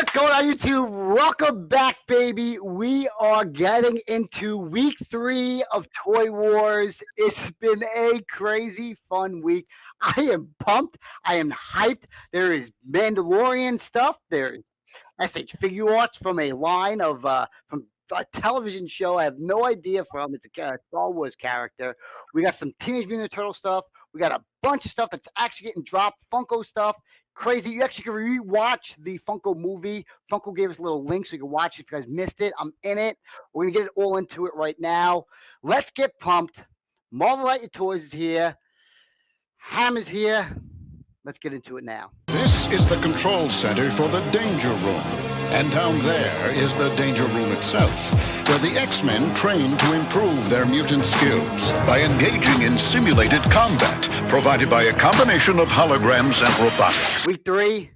What's going on, YouTube? Welcome back, baby. We are getting into week 3 of Toy Wars. It's been a crazy, fun week. I am pumped. I am hyped. There is Mandalorian stuff. There's SH Figuarts from a line of from a television show I have no idea from. It's a Star Wars character. We got some Teenage Mutant Turtle stuff. We got a bunch of stuff that's actually getting dropped. Funko stuff. Crazy. You actually can rewatch the Funko movie. Funko gave us a little link so you can watch it if you guys missed it. I'm in it. We're going to get it all into it right now. Let's get pumped. Marvel Light Your Toys is here. Ham is here. Let's get into it now. This is the control center for the Danger Room. And down there is the Danger Room itself, where the X-Men train to improve their mutant skills by engaging in simulated combat, provided by a combination of holograms and robotics. Week 3.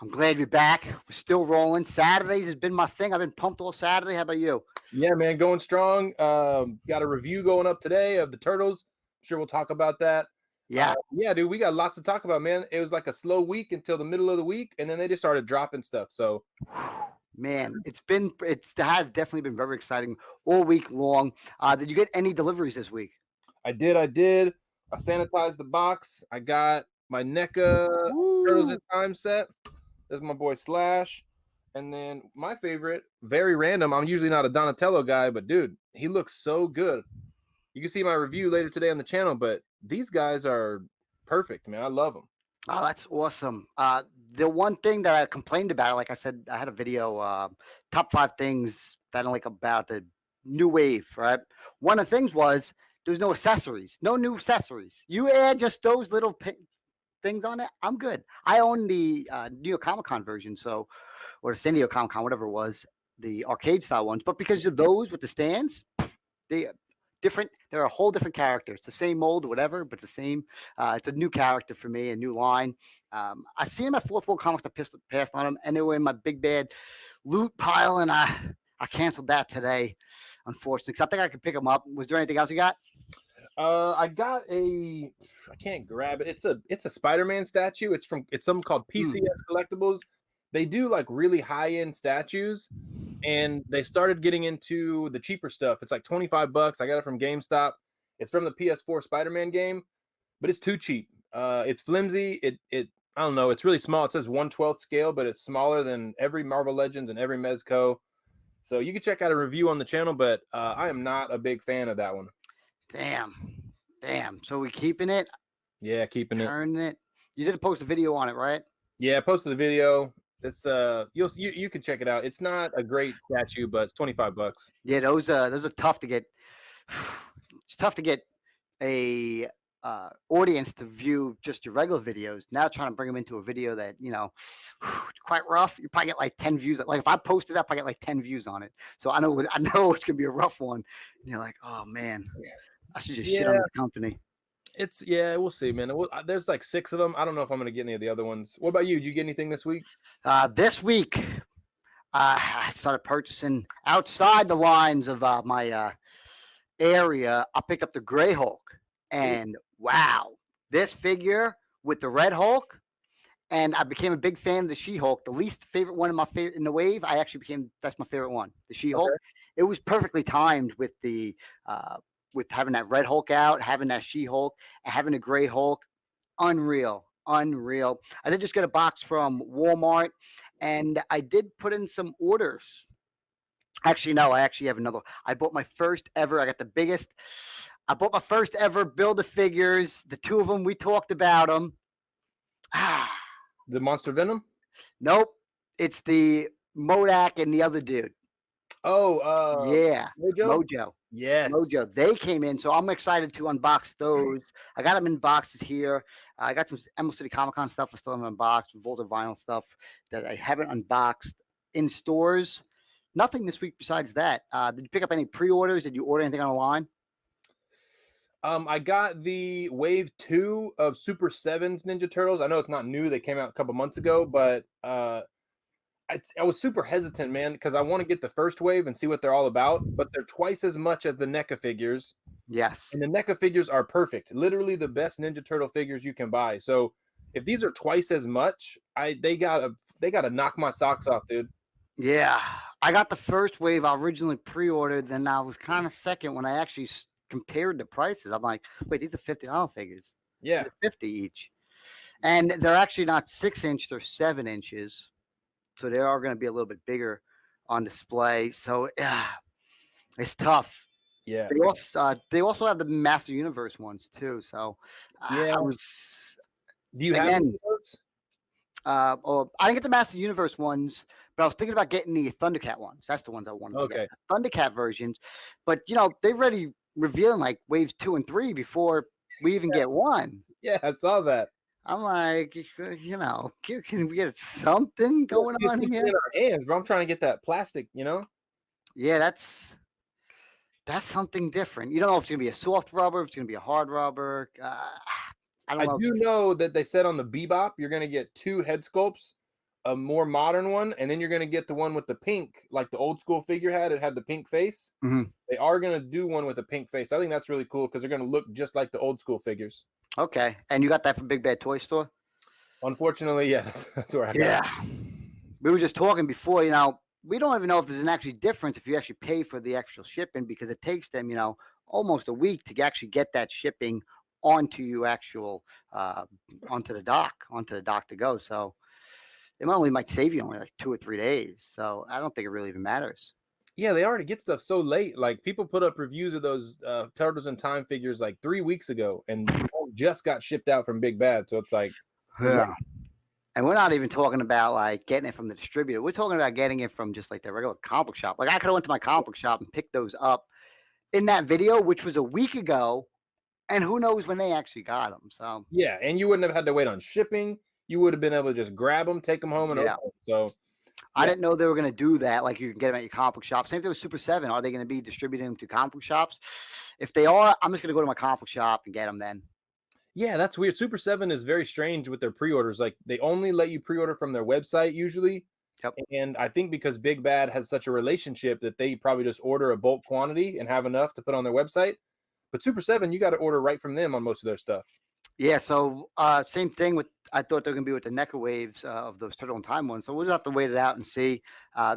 I'm glad you're back. We're still rolling. Saturdays has been my thing. I've been pumped all Saturday. How about you? Yeah, man, going strong. Got a review going up today of the Turtles. I'm sure we'll talk about that. Yeah. Yeah, dude, we got lots to talk about, man. It was like a slow week until the middle of the week, and then they just started dropping stuff. So, man, it has definitely been very exciting all week long. Did you get any deliveries this week? I did. I sanitized the box. I got my NECA Turtles in Time set. There's my boy Slash. And then my favorite, very random. I'm usually not a Donatello guy, but dude, he looks so good. You can see my review later today on the channel, but these guys are perfect, man. I love them. Oh, that's awesome. The one thing that I complained about, like I said, I had a video, top 5 things that I don't like about the new wave, right? One of the things was there's no accessories, no new accessories. You add just those little things on it, I'm good. I own the New York Comic Con version, or the San Diego Comic Con, whatever it was, the arcade style ones. But because of those with the stands, they different. They're a whole different character. It's the same mold, whatever, but the same. It's a new character for me, a new line. I see them at Fourth World Comics. I passed on them, and they were in my big bad loot pile, and I canceled that today, unfortunately, because I think I could pick them up. Was there anything else you got? I got I can't grab it. It's a Spider-Man statue. It's something called PCS Collectibles. They do like really high-end statues, and they started getting into the cheaper stuff. It's like $25. I got it from GameStop. It's from the PS4 Spider-Man game, but it's too cheap. It's flimsy. It I don't know. It's really small. It says 1/12 scale, but it's smaller than every Marvel Legends and every Mezco. So you can check out a review on the channel, but I am not a big fan of that one. Damn. So we keeping it? Yeah, keeping it. Turning it. You did post a video on it, right? Yeah, I posted a video. It's you can check it out. It's not a great statue, but it's $25. Yeah, those are tough to get. It's tough to get a audience to view just your regular videos. Now trying to bring them into a video that quite rough. You probably get like 10 views. Like if I post it up, I get like 10 views on it. So I know it's gonna be a rough one. And you're like, oh man, I should just shit on the company. We'll see, man. There's like 6 of them. I don't know if I'm gonna get any of the other ones. What about you? Did you get anything this week? This week, I started purchasing outside the lines of my area. I picked up the Gray Hulk, and wow, this figure with the Red Hulk, and I became a big fan of the She-Hulk. The least favorite one in the wave, that's my favorite one, the She-Hulk. Okay. It was perfectly timed with the with having that Red Hulk out, having that She-Hulk, and having the Gray Hulk. Unreal. I did just get a box from Walmart, and I did put in some orders. Actually, no, I actually have another. I bought my first ever. I bought my first ever Build-A-Figures. The 2 of them, we talked about them. The Monster Venom? Nope. It's the Modak and the other dude. Oh, yeah. Mojo. Yes. Mojo. They came in, so I'm excited to unbox those. I got them in boxes here. I got some Emerald City Comic Con stuff I still haven't unboxed, Volta Vinyl stuff that I haven't unboxed in stores. Nothing this week besides that. Did you pick up any pre-orders? Did you order anything online? I got the Wave 2 of Super 7's Ninja Turtles. I know it's not new. They came out a couple months ago, but I was super hesitant, man, because I want to get the first wave and see what they're all about, but they're twice as much as the NECA figures. Yes. And the NECA figures are perfect. Literally the best Ninja Turtle figures you can buy. So if these are twice as much, they got a they got to knock my socks off, dude. Yeah, I got the first wave. I originally pre-ordered, then I was kind of second when I actually compared the prices. I'm like, wait, these are $50 figures. Yeah, They're 50 each, and they're actually not 6 inch; they're 7 inches, so they are going to be a little bit bigger on display. So yeah, it's tough. yeah, They also have the Master Universe ones too. So yeah. I was Do you have any again. of those? Or I didn't get the Master Universe ones, but I was thinking about getting the Thundercat ones. That's the ones I wanted to get. Okay. The Thundercat versions. But they already revealing like waves 2 and 3 before we even get one. Yeah, I saw that. I'm like, can we get something Yeah, going we get on something here? in our hands, bro. I'm trying to get that plastic, Yeah, that's something different. You don't know if it's gonna be a soft rubber, if it's gonna be a hard rubber. I don't I know. do know that they said on the Bebop you're gonna get 2 head sculpts, a more modern one, and then you're gonna get the one with the pink, like the old school figure had. It had the pink face. Mhm. They are gonna do one with a pink face. I think that's really cool because they're gonna look just like the old school figures. Okay, and you got that from Big Bad Toy Store? Unfortunately, yeah, that's where I got it. Yeah. We were just talking before, we don't even know if there's an actually difference if you actually pay for the extra shipping because it takes them, almost a week to actually get that shipping onto you uh, onto the dock to go. So it might save you only like 2 or 3 days. So I don't think it really even matters. Yeah, they already get stuff so late. Like people put up reviews of those Turtles in Time figures like 3 weeks ago, and they all just got shipped out from Big Bad. So it's like, it was Yeah. And we're not even talking about like getting it from the distributor. We're talking about getting it from just like the regular comic book shop. Like I could have went to my comic book shop and picked those up in that video, which was a week ago, and who knows when they actually got them. So yeah, and you wouldn't have had to wait on shipping. You would have been able to just grab them, take them home, and open yeah, them. So I yeah, didn't know they were going to do that. Like you can get them at your comic book shop. Same thing with Super Seven. Are they going to be distributing them to comic book shops? If they are, I'm just going to go to my comic book shop and get them then. yeah, that's weird. Super 7 is very strange with their pre-orders. Like they only let you pre-order from their website usually. Yep. And I think because Big Bad has such a relationship that they probably just order a bulk quantity and have enough to put on their website. But Super 7, you got to order right from them on most of their stuff. Yeah. So same thing with. I thought they were going to be with the Neca waves of those Turtle in Time ones. So we'll just have to wait it out and see.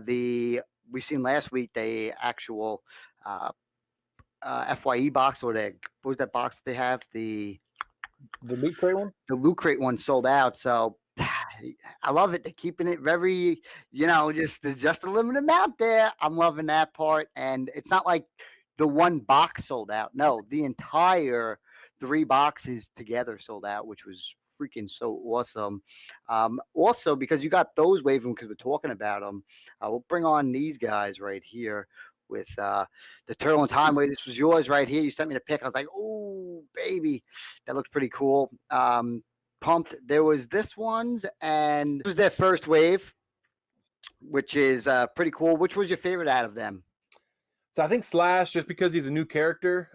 The we seen last week the actual uh, FYE box or what was that box they have The Loot Crate one? the Loot Crate one sold out. So I love it. They're keeping it very, just there's just a limited amount there. I'm loving that part. And it's not like the one box sold out. No, the entire 3 boxes together sold out, which was freaking so awesome. Also, because you got those waving, because we're talking about them, we'll bring on these guys right here with the Turtle in Time Wave. This was yours right here. You sent me the pic. I was like, oh, baby, that looks pretty cool. Pumped. There was this one's, and this was their first wave, which is pretty cool. Which was your favorite out of them? So I think Slash, just because he's a new character.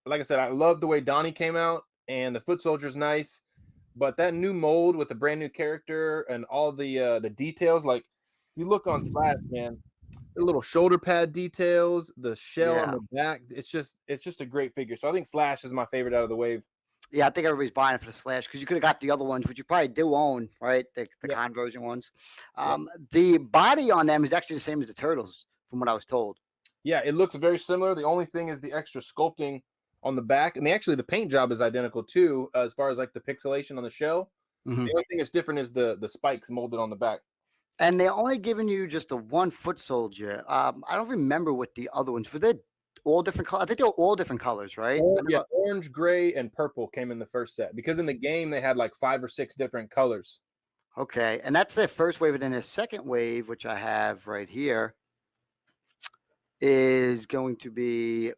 Like I said, I love the way Donnie came out, and the Foot Soldier's nice. But that new mold with the brand new character and all the details, like you look on Slash, man, the little shoulder pad details, the shell on Yeah. the back, it's just a great figure. So I think Slash is my favorite out of the wave. Yeah, I think everybody's buying it for the Slash because you could have got the other ones, which you probably do own, right? The Yeah, conversion ones. yeah, The body on them is actually the same as the Turtles, from what I was told. yeah. It looks very similar. The only thing is the extra sculpting on the back, and the paint job is identical too, as far as like the pixelation on the shell. Hmm. The only thing that's different is the spikes molded on the back. And they're only giving you just a 1 foot soldier. I don't remember what the other ones were. They all different colors? I think they were all different colors, right? Yeah, orange, gray, and purple came in the first set because in the game they had like 5 or 6 different colors. Okay, and that's their first wave, and then their second wave, which I have right here, is going to be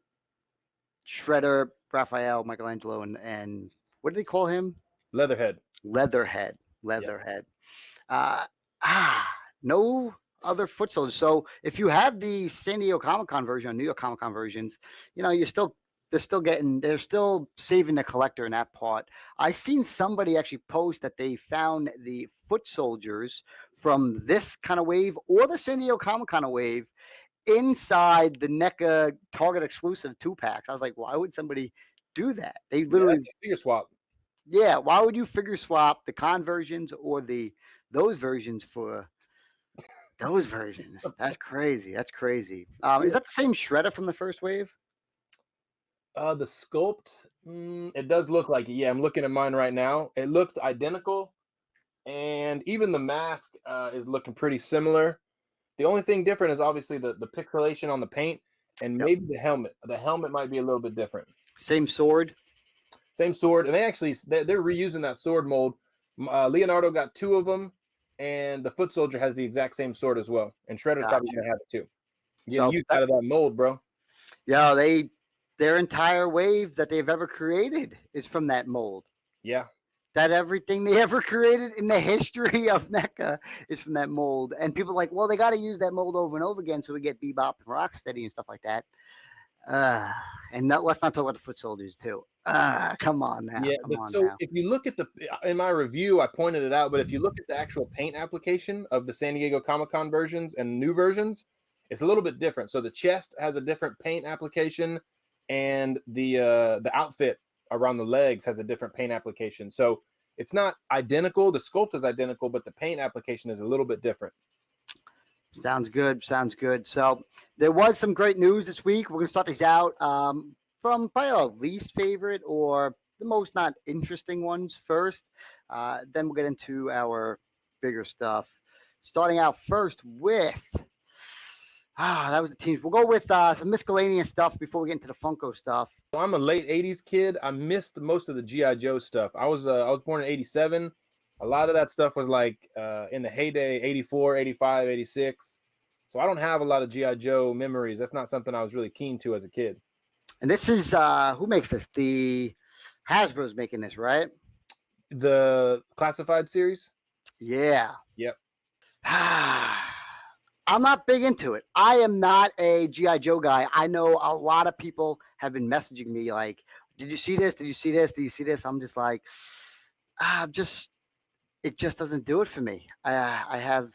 Shredder, Raphael, Michelangelo, and what do they call him? Leatherhead. Leatherhead. Yeah. Leatherhead. Uh, ah, no other foot soldiers. So if you have the San Diego Comic Con version or New York Comic Con versions, they're still saving the collector in that part. I seen somebody actually post that they found the foot soldiers from this kind of wave or the San Diego Comic Con wave inside the NECA Target exclusive 2 packs. I was like, why would somebody do that? They Yeah, literally, that's a figure swap. yeah. Why would you figure swap the conversions or the those versions for those versions. That's crazy. That's crazy. Is that the same shredder from the first wave? The sculpt, it does look like it. Yeah, I'm looking at mine right now. It looks identical, and even the mask is looking pretty similar. The only thing different is obviously the pixelation on the paint and Yep. maybe the helmet. The helmet might be a little bit different. Same sword. Same sword, and they're reusing that sword mold. Leonardo got 2 of them, and the foot soldier has the exact same sword as well. And Shredder's probably Gotcha. gonna have it too. Getting So use out of that mold, bro. yeah, their entire wave that they've ever created is from that mold. Yeah, That everything they ever created in the history of Neca is from that mold. And people are like, well, they got to use that mold over and over again so we get Bebop and Rocksteady and stuff like that. Uh, and let's not talk about the foot soldiers too. Come on now, yeah. come on So now. if you look at in my review, I pointed it out. But if you look at the actual paint application of the San Diego Comic-Con versions and new versions, it's a little bit different. So the chest has a different paint application, and the outfit around the legs has a different paint application. So it's not identical. The sculpt is identical, but the paint application is a little bit different. Sounds good. Sounds good. So there was some great news this week. We're gonna start these out from probably our least favorite or the most not interesting ones first. Then we'll get into our bigger stuff. Starting out first with that was the teams. We'll go with some miscellaneous stuff before we get into the Funko stuff. So I'm a late '80s kid. I missed most of the GI Joe stuff. I was born in '87. A lot of that stuff was like in the heyday, '84, '85, '86. So I don't have a lot of GI Joe memories. That's not something I was really keen to as a kid. And this is who makes this? The Hasbro's making this, right? The classified series. Yeah. Yep. I'm not big into it. I am not a GI Joe guy. I know a lot of people have been messaging me like, "Did you see this? Did you see this? Did you see this?" I'm just like, just it just doesn't do it for me. I have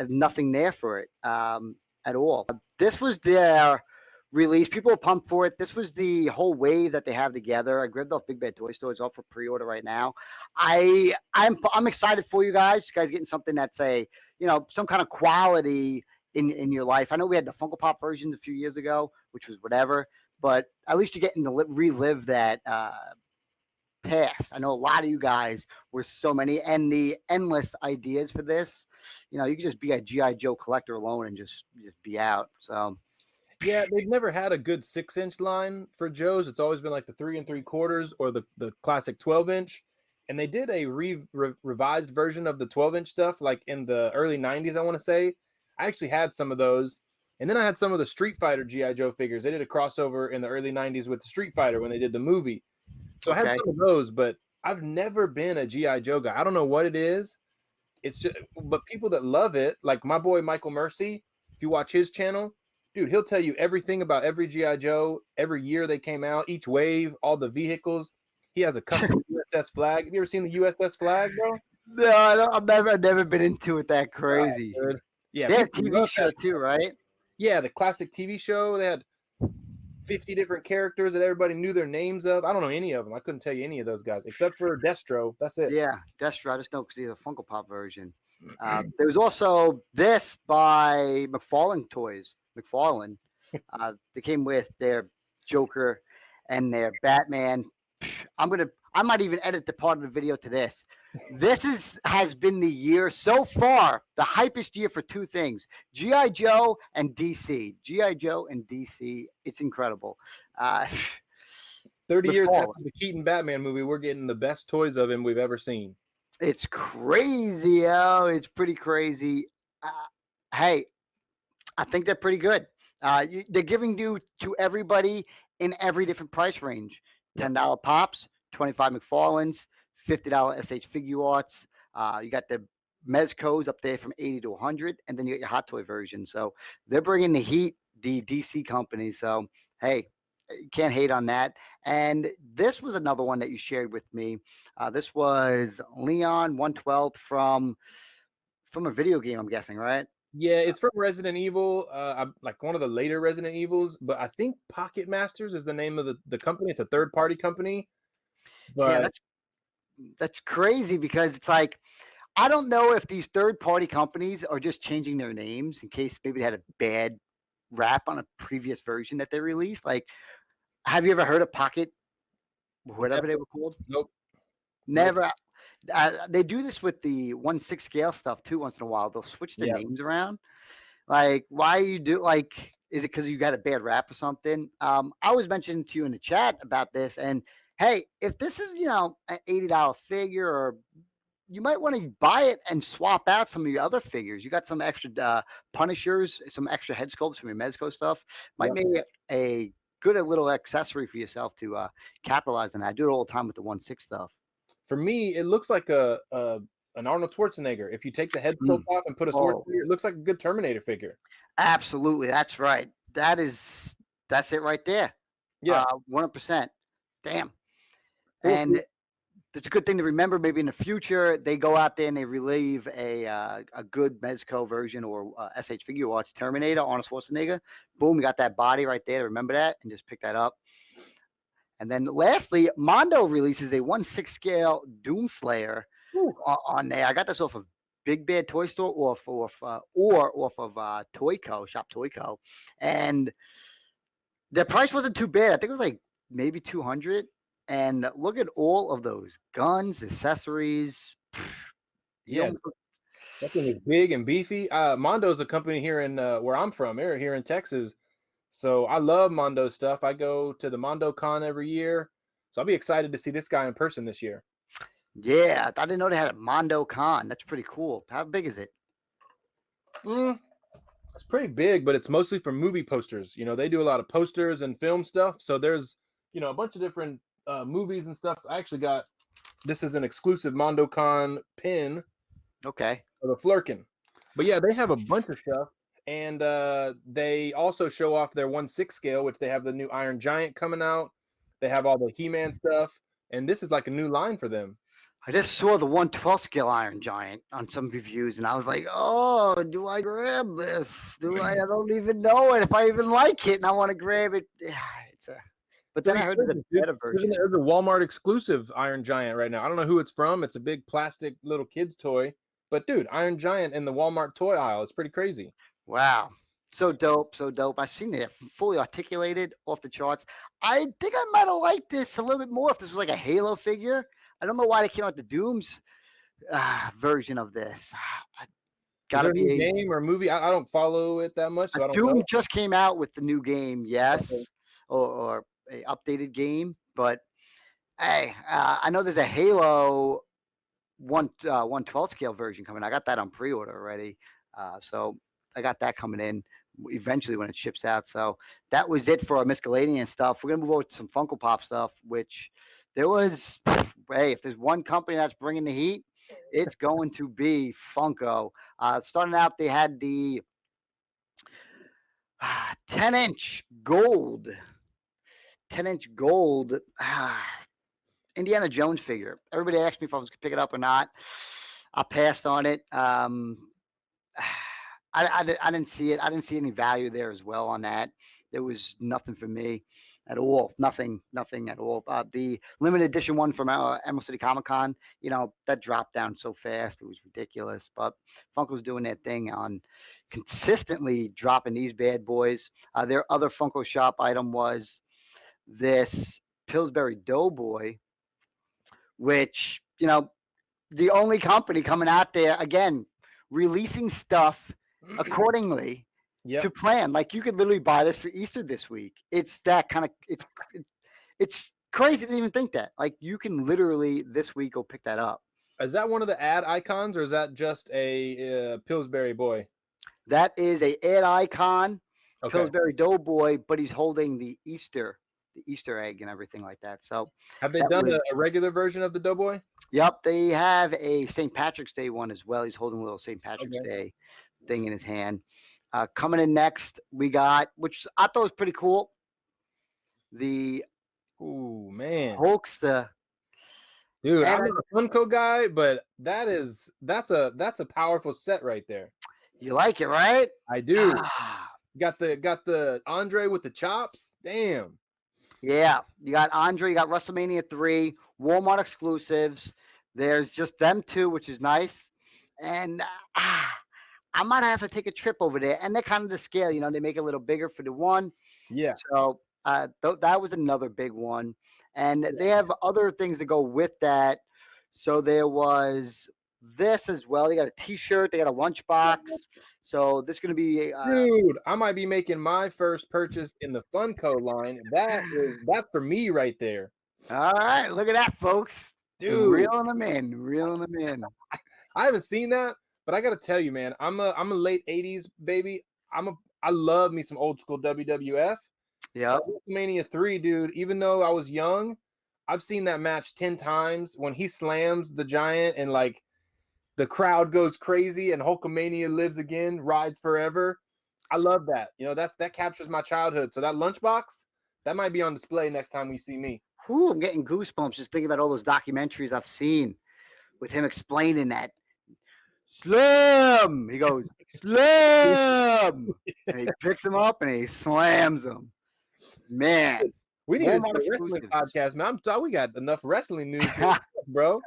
nothing there for it at all. This was their release. People are pumped for it. This was the whole wave that they have together. I grabbed off Big Bad Toy Store. It's up for pre-order right now. I'm excited for you guys. You guys getting something that's some kind of quality in your life. I know we had the Funko Pop version a few years ago, which was whatever, but at least you're getting to relive that past. I know a lot of you guys were so many and the endless ideas for this. You could just be a GI Joe collector alone and just be out. So Yeah, they've never had a good 6-inch line for Joe's. It's always been like the 3 3/4 or the classic 12-inch. And they did a revised version of the 12-inch stuff like in the early '90s, I want to say. I actually had some of those. And then I had some of the Street Fighter GI Joe figures. They did a crossover in the early '90s with the Street Fighter when they did the movie. So I had okay, some of those, but I've never been a GI Joe guy. I don't know what it is. It's just, but people that love it, like my boy Michael Mercy, if you watch his channel, dude, he'll tell you everything about every GI Joe, every year they came out, each wave, all the vehicles. He has a custom USS flag. Have you ever seen the USS flag, bro? no, I've never been into it that crazy. Dude. Yeah, They had a people TV love show that too, stuff. right? Yeah, the classic TV show. They had 50 different characters that everybody knew their names of. I don't know any of them. I couldn't tell you any of those guys except for Destro. That's it. Yeah, Destro. I just know because he's a Funko Pop version. There was also this by McFarlane Toys. McFarlane. They came with their Joker and their Batman. I might even edit the part of the video to this. This has been the year so far, the hypest year for two things: GI Joe and DC. GI Joe and DC. It's incredible. Uh, 30 years McFarlane. after the Keaton Batman movie, we're getting the best toys of him we've ever seen. It's crazy, yo. It's pretty crazy. Hey, I think they're pretty good. They're giving you to everybody in every different price range. Yep. $10 pops, 25 McFarlanes, $50 SH Figuarts. You got the Mezcos up there from 80 to 100, and then you got your Hot Toy version. So they're bringing the heat, the DC company. So hey, you can't hate on that. And this was another one that you shared with me. This was Leon 112 from a video game, I'm guessing, right? Yeah, it's from Resident Evil, like one of the later Resident Evils, but I think Pocket Masters is the name of the company. It's a third-party company. Yeah, But that's crazy because it's like I don't know if these third-party companies are just changing their names in case maybe they had a bad rap on a previous version that they released. Like, have you ever heard of Pocket, whatever they Never. were called? Nope. Nope. Never. They do this with the 1/6 scale stuff too. Once in a while, they'll switch the Yeah. names around. Like, why you do like? Is it because you got a bad rap or something? I was mentioning to you in the chat about this, and hey, if this is an $80 figure, or you might want to buy it and swap out some of your other figures. You got some extra Punishers, some extra head sculpts from your Mezco stuff. Might Yep. make it a good little accessory for yourself to capitalize on that. I do it all the time with the 1/6 stuff. For me, it looks like an Arnold Schwarzenegger. If you take the head sculpt Mm. off and put a sword Oh, figure, it looks like a good Terminator figure. absolutely. That's right. That's it right there. Yeah. 100%. Damn. Cool. And it's a good thing to remember. Maybe in the future, they go out there and they relieve a good Mezco version or SH Figuarts Terminator, Arnold Schwarzenegger. Boom, you got that body right there. Remember that and just pick that up. And then lastly, Mondo releases a 1/6 scale Doomslayer on there. I got this off of Big Bad Toy Store or off of Toyco, Shop Toyco, and the price wasn't too bad. I think it was like maybe 200. And look at all of those guns, accessories. You Yeah. almost- That thing is big and beefy. Mondo's a company here in where I'm from, here in Texas. So I love Mondo stuff. I go to the Mondo Con every year. So I'll be excited to see this guy in person this year. Yeah, I didn't know they had a Mondo Con. That's pretty cool. How big is it? It's pretty big, but it's mostly for movie posters. They do a lot of posters and film stuff. So there's, a bunch of different movies and stuff. I actually got, this is an exclusive Mondo Con pin Okay. for the Flurkin. But yeah, they have a bunch of stuff. And they also show off their 1/6 scale, which they have the new Iron Giant coming out. They have all the He-Man stuff. And this is like a new line for them. I just saw the 1/12 scale Iron Giant on some reviews, and I was like, "Oh, do I grab this? Do I? I don't even know it if I even like it, and I want to grab it." Yeah, but then I heard there's a better version. There's a Walmart exclusive Iron Giant right now. I don't know who it's from. It's a big plastic little kid's toy. But dude, Iron Giant in the Walmart toy aisle. It's pretty crazy. Wow, so dope, so dope. I seen it fully articulated, off the charts. I think I might have liked this a little bit more if this was like a Halo figure. I don't know why they came out with the Dooms version of this. Is Gotta there a new be game or movie? I don't follow it that much, so I don't Doom know. just came out with the new game, yes, Okay. or a updated game. But hey, I know there's a Halo 1/12 scale version coming. I got that on pre-order already, so I got that coming in eventually when it ships out. So that was it for our miscellaneous stuff. We're gonna move over to some Funko Pop stuff, which there was. Hey, if there's one company that's bringing the heat, it's going to be Funko. Starting out, they had the 10-inch gold, 10-inch gold Indiana Jones figure. Everybody asked me if I was going to pick it up or not. I passed on it. I didn't see it. I didn't see any value there as well on that. There was nothing for me at all. Nothing at all. The limited edition one from Emerald City Comic Con, that dropped down so fast. It was ridiculous. But Funko's doing their thing on consistently dropping these bad boys. Their other Funko Shop item was this Pillsbury Doughboy, which, the only company coming out there, again, releasing stuff accordingly Yep. to plan. Like, you could literally buy this for Easter this week. It's that kind of, it's crazy to even think that. Like, you can literally this week go pick that up. Is that one of the ad icons, or is that just a Pillsbury boy? That is a ad icon, Okay. Pillsbury Doughboy, but he's holding the Easter egg and everything like that. So Have they that done was- a regular version of the Doughboy? Yep, they have a St. Patrick's Day one as well. He's holding a little St. Patrick's Okay. Day thing in his hand. Coming in next, we got, which I thought was pretty cool, the Ooh, man. Hulkster. Dude, And I'm not a Funko guy, but that's a powerful set right there. You like it, right? I do. Ah, Got the Andre with the chops. Damn. yeah, you got Andre, you got WrestleMania 3, Walmart exclusives. There's just them two, which is nice. and I might have to take a trip over there. And they're kind of the scale, you know, they make it a little bigger for the one. Yeah. So that was another big one, and they have other things that go with that. So there was this as well. They got a T-shirt. They got a lunchbox. So this is going to be. Dude, I might be making my first purchase in the Funko line. That's for me right there. All right, look at that, folks. Dude, Reeling them in, reeling them in. I haven't seen that, but I gotta tell you, man, I'm a late 80s baby. I love me some old school WWF. Yep. WrestleMania 3, dude, even though I was young, I've seen that match 10 times when he slams the giant and like the crowd goes crazy and Hulkamania lives again, rides forever. I love that. You know, that captures my childhood. So that lunchbox, that might be on display next time we see me. Whew, I'm getting goosebumps just thinking about all those documentaries I've seen with him explaining that slam. He goes slam, and he picks him up and he slams him. Man, We need to do Walmart a wrestling exclusives. podcast, man. I'm telling we got enough wrestling news here, bro.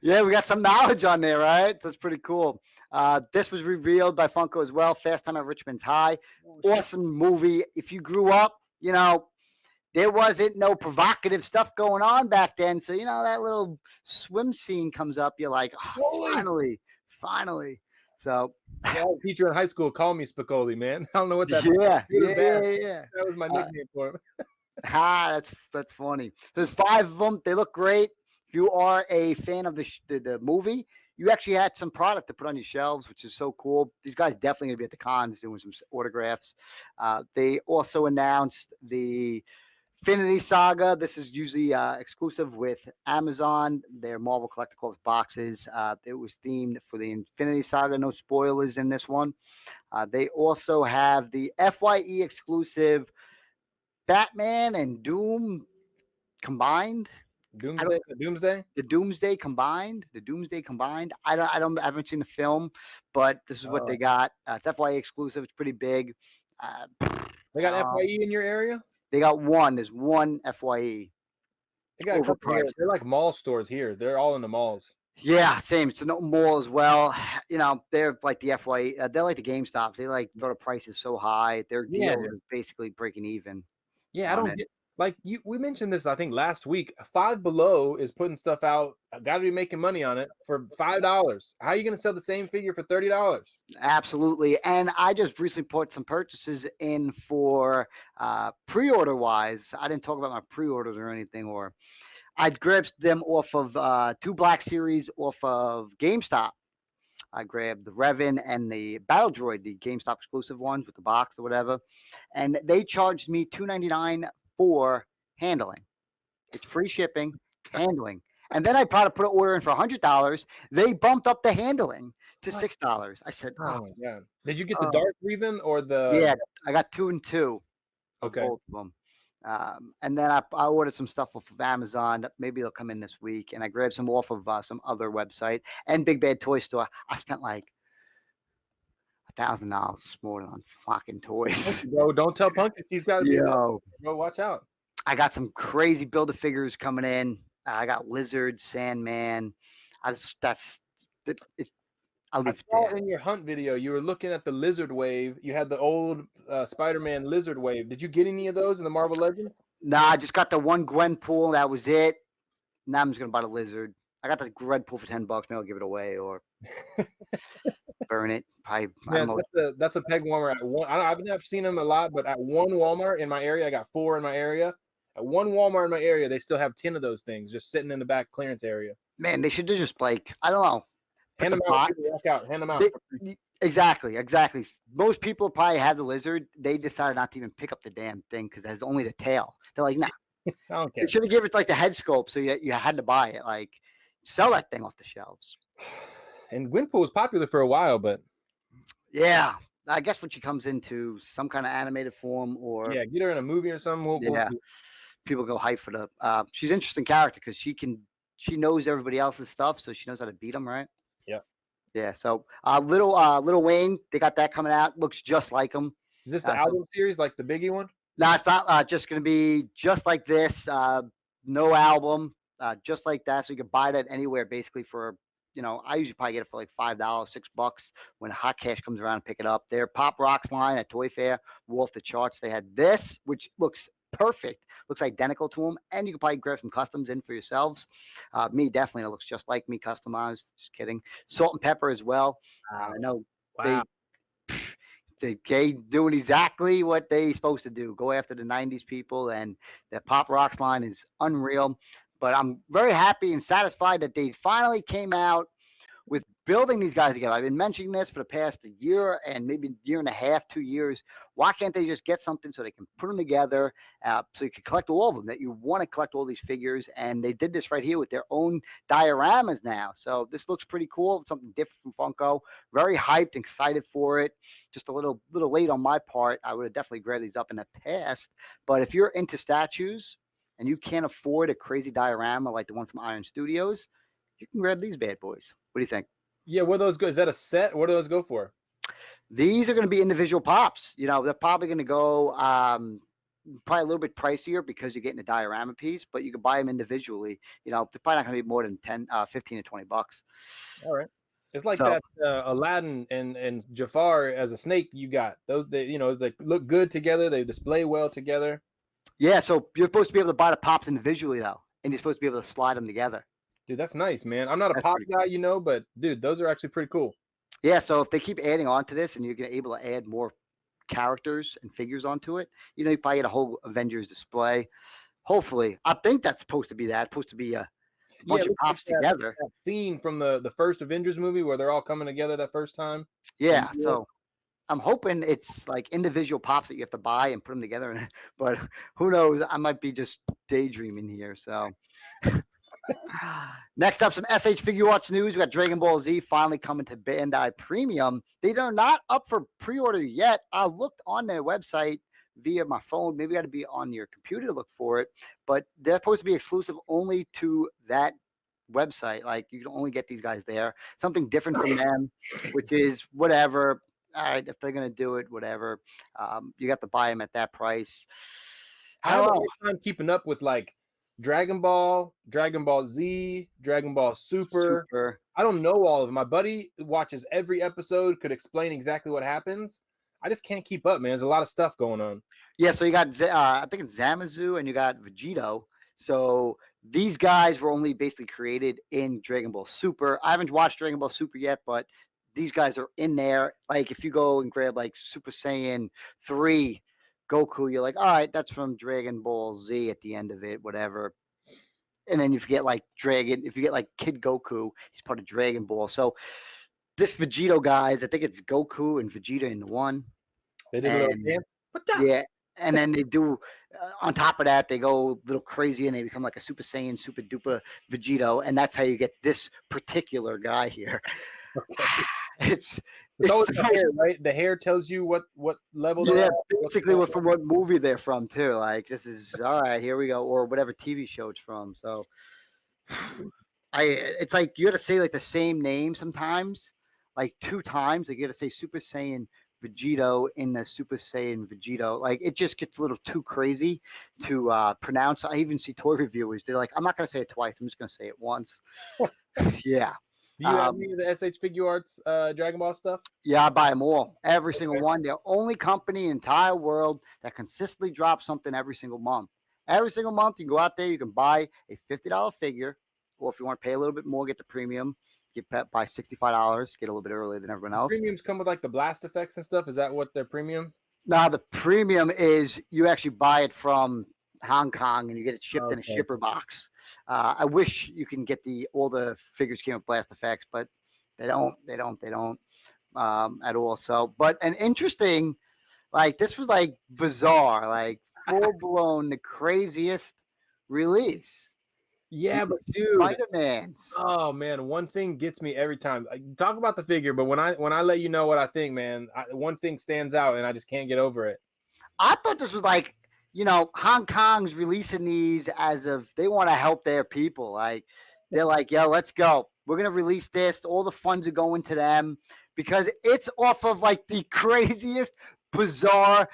Yeah, we got some knowledge on there, right? That's pretty cool. This was revealed by Funko as well. Fast Time at Richmond's High. Awesome movie. If you grew up, you know, there wasn't no provocative stuff going on back then. So, you know, that little swim scene comes up. You're like, oh, Holy. finally, finally. So, Yeah, I had a teacher in high school called me Spicoli, man. I don't know what that yeah, Good or yeah, bad. yeah. That was my nickname for him. That's funny. There's 5 of them. They look great. If you are a fan of the movie, you actually had some product to put on your shelves, which is so cool. These guys definitely gonna be at the cons doing some autographs. They also announced the Infinity Saga. This is usually exclusive with Amazon. Their Marvel Collectibles boxes. It was themed for the Infinity Saga. No spoilers in this one. They also have the FYE exclusive Batman and Doom combined. I don't Doomsday? the Doomsday combined. The Doomsday combined. I haven't seen the film, but this is what they got. It's FYE exclusive. It's pretty big. Uh, They got um, FYE in your area? they got one. There's one FYE. They got a couple here. Overpriced. They're like mall stores here. They're all in the malls. Yeah, same. It's no mall as well. You know, they're like the FYE. They're like the GameStops. They like throw the prices so high. Their Yeah, deal dude. is basically breaking even Yeah, I on don't it. get like you. We mentioned this, I think, last week. Five Below is putting stuff out. Got to be making money on it for $5. How are you going to sell the same figure for $30? Absolutely. And I just recently put some purchases in for pre-order wise. I didn't talk about my pre-orders or anything, or I grabbed them off of 2 Black Series off of GameStop. I grabbed the Revan and the Battle Droid, the GameStop exclusive ones with the box or whatever, and they charged me $2.99 for handling. It's free shipping, handling. And then I probably put an order in for $100. They bumped up the handling to What? $6. I said, Oh my god! Did you get the oh, Darth Revan or the? yeah, I got 2 and 2 of Okay, both of them. And then I ordered some stuff off of Amazon. Maybe it'll come in this week. And I grabbed some off of some other website and Big Bad Toy Store. I spent like $1,000 this morning on fucking toys. bro. Don't tell Punky she's got to be. Yo, Bro, watch out. I got some crazy build a figures coming in. I got Lizard, Sandman. I just that's it, I'll I leave it saw there. in your hunt video you were looking at the Lizard Wave. You had the old Spider-Man Lizard Wave. Did you get any of those in the Marvel Legends? Nah, I just got the one Gwenpool. That was it. Now I'm just gonna buy the Lizard. I got the Gwenpool for $10. Maybe I'll give it away or burn it. Probably, I don't Man, know. that's a peg warmer at one. I've never seen them a lot, but at one Walmart in my area, I got 4 in my area. At one Walmart in my area, they still have 10 of those things just sitting in the back clearance area. Man, they should just like I don't know. Put Hand the them out. box. People walk out. Hand them out. Exactly, exactly. Most people probably have the Lizard. They decided not to even pick up the damn thing because it has only the tail. They're like, nah. I don't care. They should have given it like the head sculpt, so you had to buy it. Like, sell that thing off the shelves. And Gwenpool was popular for a while, but Yeah, I guess when she comes into some kind of animated form, or yeah, get her in a movie or something. yeah, people go hype for the. She's an interesting character because she knows everybody else's stuff, so she knows how to beat them, right? Yeah. Yeah. So little Wayne, they got that coming out. Looks just like him. Is this the So album series, like the Biggie one? no, it's not just going to be just like this. No album, just like that. So you can buy that anywhere basically for I usually probably get it for like $5, $6 when hot cash comes around and pick it up. Their Pop Rocks line at Toy Fair were off the charts. They had this, which looks perfect, looks identical to them, and you can probably grab some customs in for yourselves. Me, definitely, it looks just like me, customized. Just kidding. Salt and pepper as well. I Wow. know Wow. they they doing exactly what they supposed to do. Go after the '90s people, and the Pop Rocks line is unreal. But I'm very happy and satisfied that they finally came out with building these guys together. I've been mentioning this for the past year and maybe year and a half, 2 years. Why can't they just get something so they can put them together, so you can collect all of them? That you want to collect all these figures, and they did this right here with their own dioramas now. So this looks pretty cool. Something different from Funko. Very hyped, excited for it. Just a little late on my part. I would have definitely grabbed these up in the past. But if you're into statues and you can't afford a crazy diorama like the one from Iron Studios, you can grab these bad boys. What do you think? Yeah, what are those go? Is that a set? What do those go for? These are going to be individual pops. They're probably going to go probably a little bit pricier because you're getting a diorama piece, but you can buy them individually. They're probably not going to be more than 10, 15 to $20. All right. It's like So that Aladdin and Jafar as a snake you got. Those they look good together, they display well together. yeah, so you're supposed to be able to buy the pops individually though, and you're supposed to be able to slide them together. Dude, that's nice, man. I'm not a That's pop pretty guy, cool. but dude, those are actually pretty cool. Yeah, so if they keep adding on to this and you're able to add more characters and figures onto it, you probably get a whole Avengers display. Hopefully, I think that's supposed to be that. It's supposed to be a Yeah, bunch it of looks like pops together. that scene from the first Avengers movie where they're all coming together that first time. In Yeah, New York. so I'm hoping it's like individual pops that you have to buy and put them together. But who knows? I might be just daydreaming here. So next up, some SH Figuarts news. We got Dragon Ball Z finally coming to Bandai Premium. They are not up for pre-order yet. I looked on their website via my phone. Maybe got to be on your computer to look for it. But they're supposed to be exclusive only to that website. Like you can only get these guys there. Something different from them, which is whatever. All right, if they're gonna do it, whatever. You got to buy them at that price. I I have don't a know. hard time keeping up with like Dragon Ball, Dragon Ball Z, Dragon Ball Super. Super. I don't know all of them. My buddy watches every episode, could explain exactly what happens. I just can't keep up, man. There's a lot of stuff going on. Yeah, so you got I think it's Zamazu and you got Vegito. So these guys were only basically created in Dragon Ball Super. I haven't watched Dragon Ball Super yet, but these guys are in there. Like if you go and grab like Super Saiyan 3 Goku, you're like, all right, that's from Dragon Ball Z at the end of it, whatever. And then if you get like if you get like Kid Goku, he's part of Dragon Ball. So this Vegito guys, I think it's Goku and Vegeta in one. They did a little And dance. What the? yeah, and then they do. On top of that, they go a little crazy and they become like a Super Saiyan, Super Duper Vegito, and that's how you get this particular guy here. It's It's it's always the the most, hair, right? The hair tells you what level they're yeah, at. What's basically going what from on. what movie they're from too. Like this is all right. Here we go, or whatever TV show it's from. So it's like you got to say like the same name sometimes, like two times. Like you got to say Super Saiyan Vegito in the Super Saiyan Vegito. Like it just gets a little too crazy to pronounce. I even see toy reviewers. They're like, I'm not gonna say it twice. I'm just gonna say it once. Yeah. Do you have Um, any of the SH Figuarts Dragon Ball stuff? yeah, I buy them all, every single Okay. one. They're the only company in the entire world that consistently drops something every single month. Every single month, you can go out there, you can buy a $50 figure, or if you want to pay a little bit more, get the premium. Get by $65, get a little bit earlier than everyone else. Premiums come with like the blast effects and stuff. Is that what their premium? Now the premium is you actually buy it from Hong Kong and you get it shipped in a Okay. shipper box. I wish you can get all the figures came with blast effects, but they don't. They don't at all. So, but an interesting, like this was like bizarre, like full blown the craziest release. Yeah, but These dude, Spider Mans. oh man, one thing gets me every time. Talk about the figure, but when I let you know what I think, man, one thing stands out, and I just can't get over it. I thought this was like, Hong Kong's releasing these as of they want to help their people. Like they're like, yo, let's go. We're gonna release this. All the funds are going to them because it's off of like the craziest, bizarre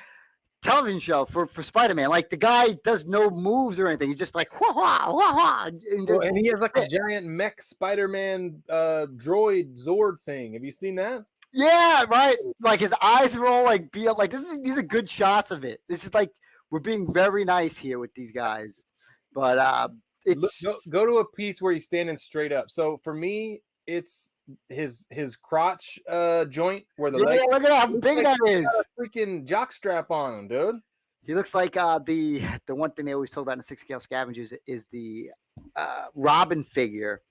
television show for Spider-Man. Like the guy does no moves or anything. He's just like wah wah wah wah. Well, and he has like a That's it. giant mech Spider-Man droid Zord thing. Have you seen that? Yeah, right. Like his eyes are all like be like these are good shots of it. This is like we're being very nice here with these guys, but Look, it's go to a piece where he's standing straight up. So for me, it's his crotch joint where the yeah. leg Look at how looks big like that he's is. got a freaking jock strap on him, dude. He looks like the one thing they always talk about in the 6 scale scavengers is the Robin figure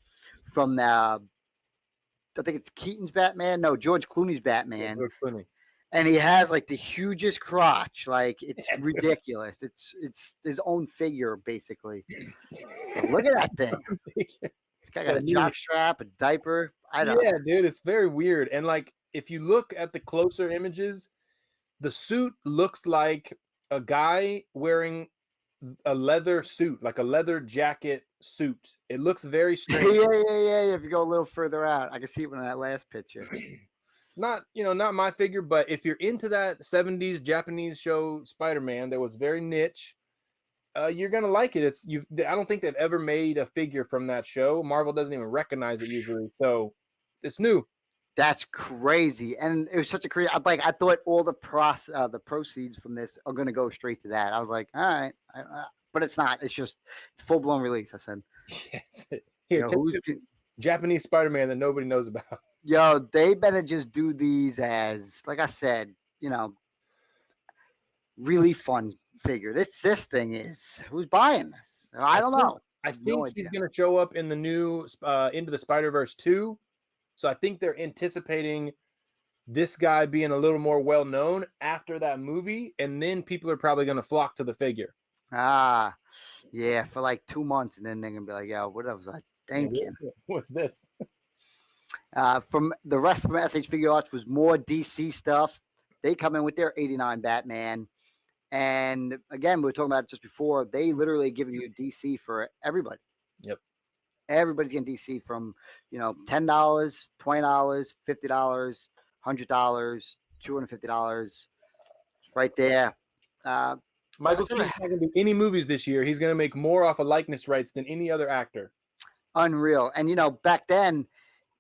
from the I think it's Keaton's Batman. No, George Clooney's Yeah, Batman, George Clooney. and he has like the hugest crotch. Like it's ridiculous. It's his own figure basically. But look at that thing. This guy got a jock strap, a diaper. I don't. Yeah, dude, it's very weird. And like, if you look at the closer images, the suit looks like a guy wearing a leather suit, like a leather jacket suit. It looks very strange. Yeah. If you go a little further out, I can see it in that last picture. Not, not my figure, but if you're into that 70s Japanese show Spider-Man that was very niche, you're gonna like it. I don't think they've ever made a figure from that show. Marvel doesn't even recognize it usually, so it's new. That's crazy, and it was such a crazy. I thought all the proceeds from this are gonna go straight to that. I was like, all right, but it's not. It's full blown release. I said, Here, yo, take the Japanese Spider-Man that nobody knows about. yo, they better just do these as, like I said, really fun figure. This thing is. Who's buying this? I don't know. I have no think he's idea. gonna show up in the new Into the Spider-Verse 2. So I think they're anticipating this guy being a little more well known after that movie, and then people are probably going to flock to the figure. Ah, yeah, for like 2 months, and then they're gonna be like, yo, what was I thinking? What's this? From the rest from SH Figuarts was more DC stuff. They come in with their '89 Batman, and again, we were talking about it just before. They literally giving you DC for everybody. Yep. Everybody's getting DC from $10, $20, $50, $100, $250, right there. Michael Keaton's not going to do any movies this year. He's going to make more off of likeness rights than any other actor. Unreal. And back then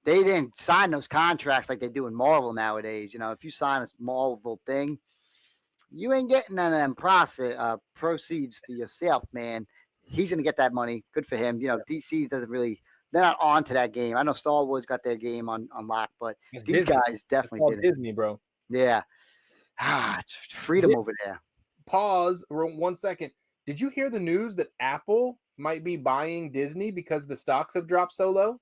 they didn't sign those contracts like they do in Marvel nowadays. If you sign a Marvel thing, you ain't getting none of them proceeds to yourself, man. He's gonna get that money. Good for him. DC doesn't really. They're not on to that game. I know Star Wars got their game on lock, but It's these Disney. guys definitely did it. Disney, bro. Yeah. It's freedom over there. Pause 1 second. Did you hear the news that Apple might be buying Disney because the stocks have dropped so low?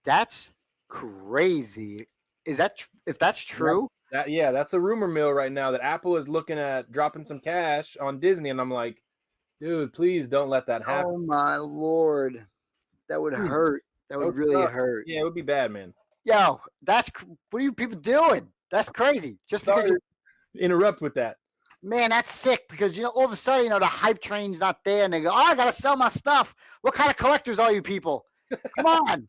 That's crazy. If that's true? That's a rumor mill right now that Apple is looking at dropping some cash on Disney, and I'm like, dude, please don't let that happen. Oh my Lord, that would hurt. That would really hurt. Yeah, it would be bad, man. Yo, what are you people doing? That's crazy. Just Sorry because to interrupt with that. Man, that's sick because all of a sudden the hype train's not there, and they go, "Oh, I gotta sell my stuff." What kind of collectors are you people? Come on,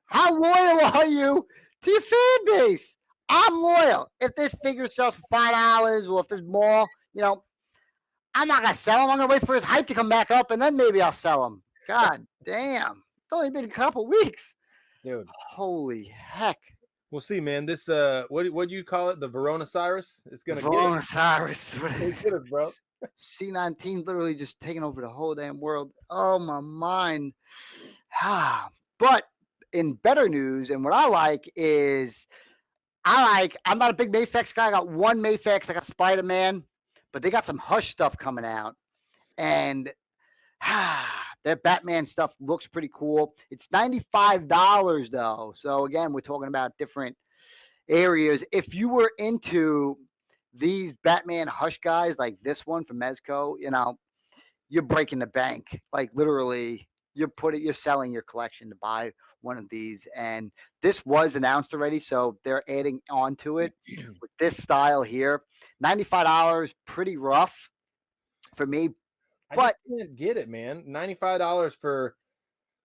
how loyal are you to your fan base? I'm loyal. If this figure sells for $5, or if there's more, I'm not gonna sell him. I'm gonna wait for his hype to come back up, and then maybe I'll sell him. God damn, it's only been a couple weeks, dude. Holy heck. We'll see, man. This what do you call it? The Veronasaurus? It's gonna Veronasaurus. Get it, bro. C19 literally just taking over the whole damn world. Oh my mind. But in better news, and what I like is I'm not a big Mafex guy. I got one Mafex. I got Spider-Man, but they got some Hush stuff coming out, and their Batman stuff looks pretty cool. It's $95 though. So again, we're talking about different areas. If you were into these Batman Hush guys like this one from Mezco, you're breaking the bank. Like literally, you're selling your collection to buy one of these. And this was announced already, so they're adding on to it with this style here. $95, pretty rough for me. I just can't get it, man. $95 for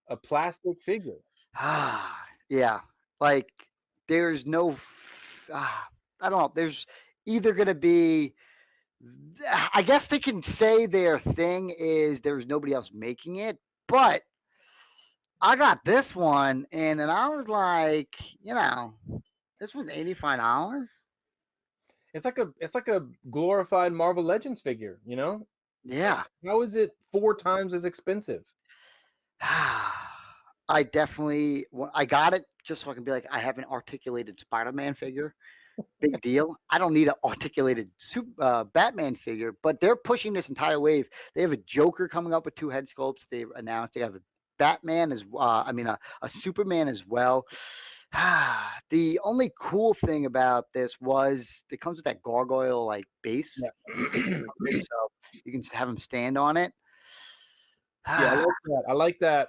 a plastic figure. Yeah. Like there's no, I don't know. There's either going to be I guess they can say their thing is there's nobody else making it, but I got this one, and I was like, you know, this was $85. It's like a glorified Marvel Legends figure, you know? Like, Yeah. how is it 4 times as expensive? I definitely I got it just so I can be like I have an articulated Spider-Man figure. Big deal. I don't need an articulated Batman figure, but they're pushing this entire wave. They have a Joker coming up with 2 head sculpts. They've announced they have a Batman as I mean a Superman as well. The only cool thing about this was it comes with that gargoyle like base, Yeah. so you can have him stand on it. Yeah, I like that. I like that.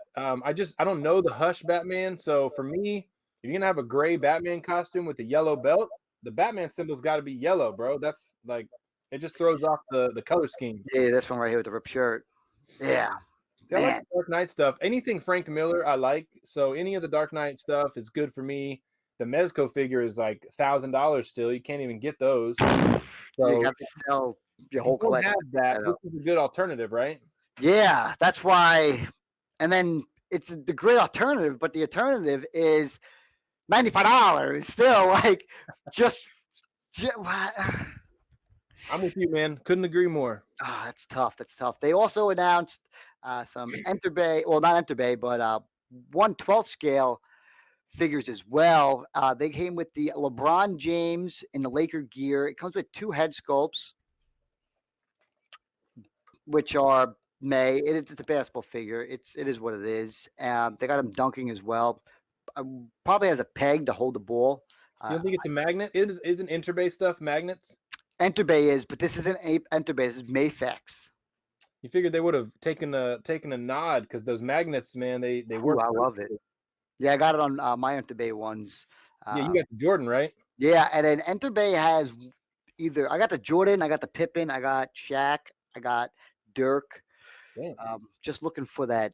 I don't know the Hush Batman, so for me, if you're gonna have a gray Batman costume with a yellow belt, the Batman symbol's got to be yellow, bro. That's like it just throws off the color scheme. Yeah, this one right here with the ripped shirt. Yeah, See, I like man. the Dark Knight stuff. Anything Frank Miller, I like. So any of the Dark Knight stuff is good for me. The Mezco figure is like $1,000 still. You can't even get those. You So have to sell your if you whole don't collection. have that, That this up. is a good alternative, right? Yeah, that's why. And then it's the great alternative, but the alternative is $95. Still, like, just, I'm with you, man. Couldn't agree more. that's tough. That's tough. They also announced some Enterbay, well, not Enterbay, but 1/12 scale figures as well. They came with the LeBron James in the Laker gear. It comes with 2 head sculpts, which are May. It's a basketball figure. It is what it is. They got him dunking as well. Probably has a peg to hold the ball. You Uh, don't think it's a magnet? Isn't Enterbay stuff magnets? Enterbay is, but this isn't Enterbay. This is Mafex. You figured they would have taken a nod because those magnets, man, they Ooh, work. I love it. Yeah, I got it on my Enterbay ones. Yeah, you Uh, got the Jordan, right? yeah, and then Enterbay has either I got the Jordan, I got the Pippen, I got Shaq, I got Dirk. Damn. Just looking for that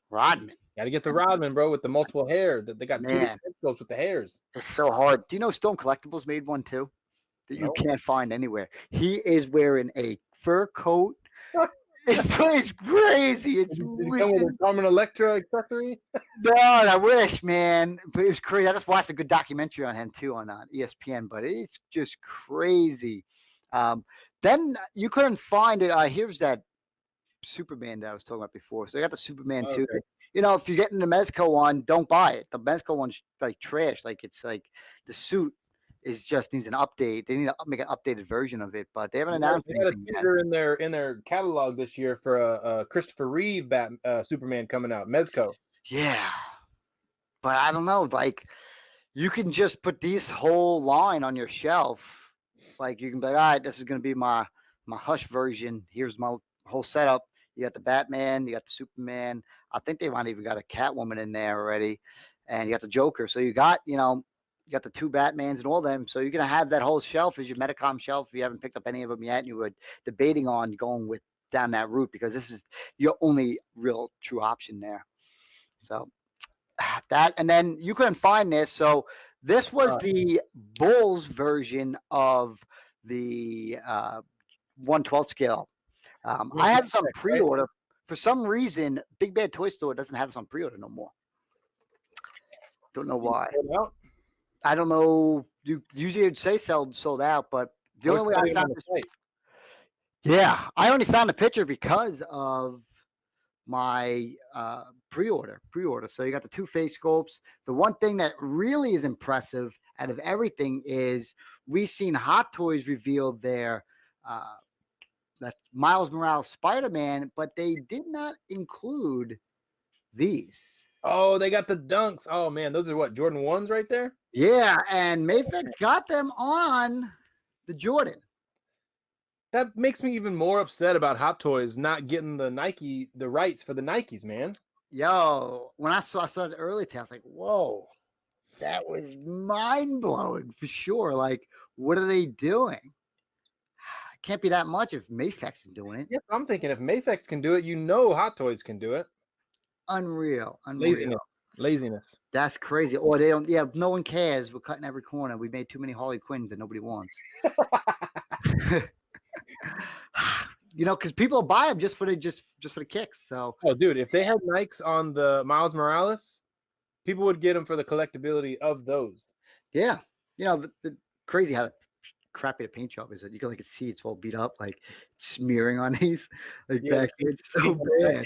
Rodman. Got to get the Rodman, bro, with the multiple hair. That they got 2 different Man, scopes with the hairs. it's so hard. Do you know Stone Collectibles made one too that you No. can't find anywhere? He is wearing a fur coat. It's crazy. It's Did he come with a Carmen Electra accessory? no, I wish, man. But it was crazy. I just watched a good documentary on him too on ESPN, but it's just crazy. Um, then you couldn't find it. Here's that Superman that I was talking about before. So they got the Superman too. Okay. You know, if you're getting the Mezco one, don't buy it. The Mezco one's like trash. Like it's like the suit is just needs an update. They need to make an updated version of it, but they haven't announced They got a anything yet. teaser in their catalog this year for a Christopher Reeve Superman coming out. Mezco. Yeah, but I don't know. Like you can just put this whole line on your shelf. Like you can be like, all right, this is gonna be my Hush version. Here's my whole setup. You got the Batman, you got the Superman. I think they might even got a Catwoman in there already, and you got the Joker. So you got you got the 2 Batmans and all them. So you're gonna have that whole shelf as your Metacom shelf. If you haven't picked up any of them yet, and you were debating on going with down that route because this is your only real true option there. So that, and then you couldn't find this. So this was the Bulls version of the 1/12 scale. I had some Right? pre-order. For some reason, Big Bad Toy Store doesn't have this on pre-order no more. Don't know why. Sold out? I don't know. You usually would say sold out, but the I was only way I studying on found the this, site. yeah, I only found the picture because of my pre-order. So you got the 2 face sculpts. The one thing that really is impressive out of everything is we've seen Hot Toys reveal their that Miles Morales Spider-Man, but they did not include these. Oh, they got the dunks. Oh man, those are what Jordan 1s right there. Yeah, and Mafex got them on the Jordan. That makes me even more upset about Hot Toys not getting the rights for the Nikes, man. Yo, when I saw the early test, like, whoa, that was mind blowing for sure. Like, what are they doing? It can't be that much if Mafex is doing it. Yes, I'm thinking if Mafex can do it, Hot Toys can do it. Unreal. Laziness. That's crazy. Or they don't. Yeah, no one cares. We're cutting every corner. We made too many Harley Quinns that nobody wants. because people buy them just for the kicks. So Oh, dude, if they had Nikes on the Miles Morales, people would get them for the collectability of those. yeah, the crazy how crappy the paint job is that you can like see it's all beat up, like smearing on these like Yeah, back here. It's so bad.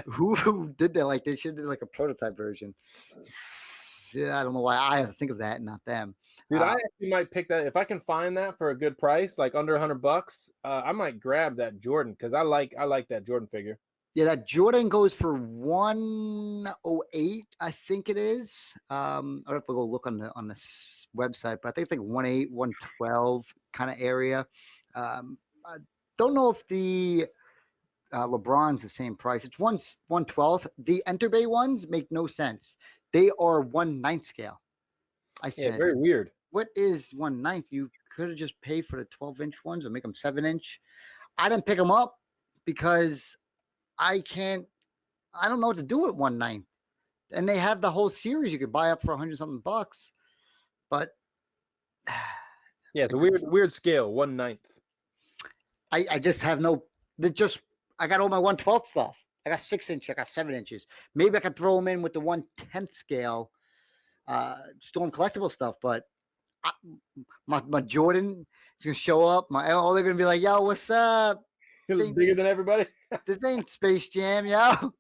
Who did that? Like they should do like a prototype version. Yeah, I don't know why I have to think of that and not them. dude, I actually might pick that if I can find that for a good price, like under $100. I might grab that Jordan because I like that Jordan figure. Yeah, that Jordan goes for 108, I think it is. I have to go look on this website, but I think it's like 108, 112 kind of area. I don't know if the LeBron's the same price. It's 112th. The Enterbay ones make no sense. They are 1/9 scale. I Yeah, said, very weird. what is 1/9? You could have just paid for the 12-inch ones or make them 7-inch. I didn't pick them up because I can't. I don't know what to do with 1/9. And they have the whole series you could buy up for 100 something bucks. But Yeah, it's a weird scale, 1/9. I just have no. I got all my 1/12 stuff. I got 6-inch. I got 7 inches. Maybe I could throw them in with the 1/10 scale Storm collectible stuff. But I, my Jordan is gonna show up. All they're gonna be like, "Yo, what's up? Bigger than everybody. This ain't Space Jam, yo.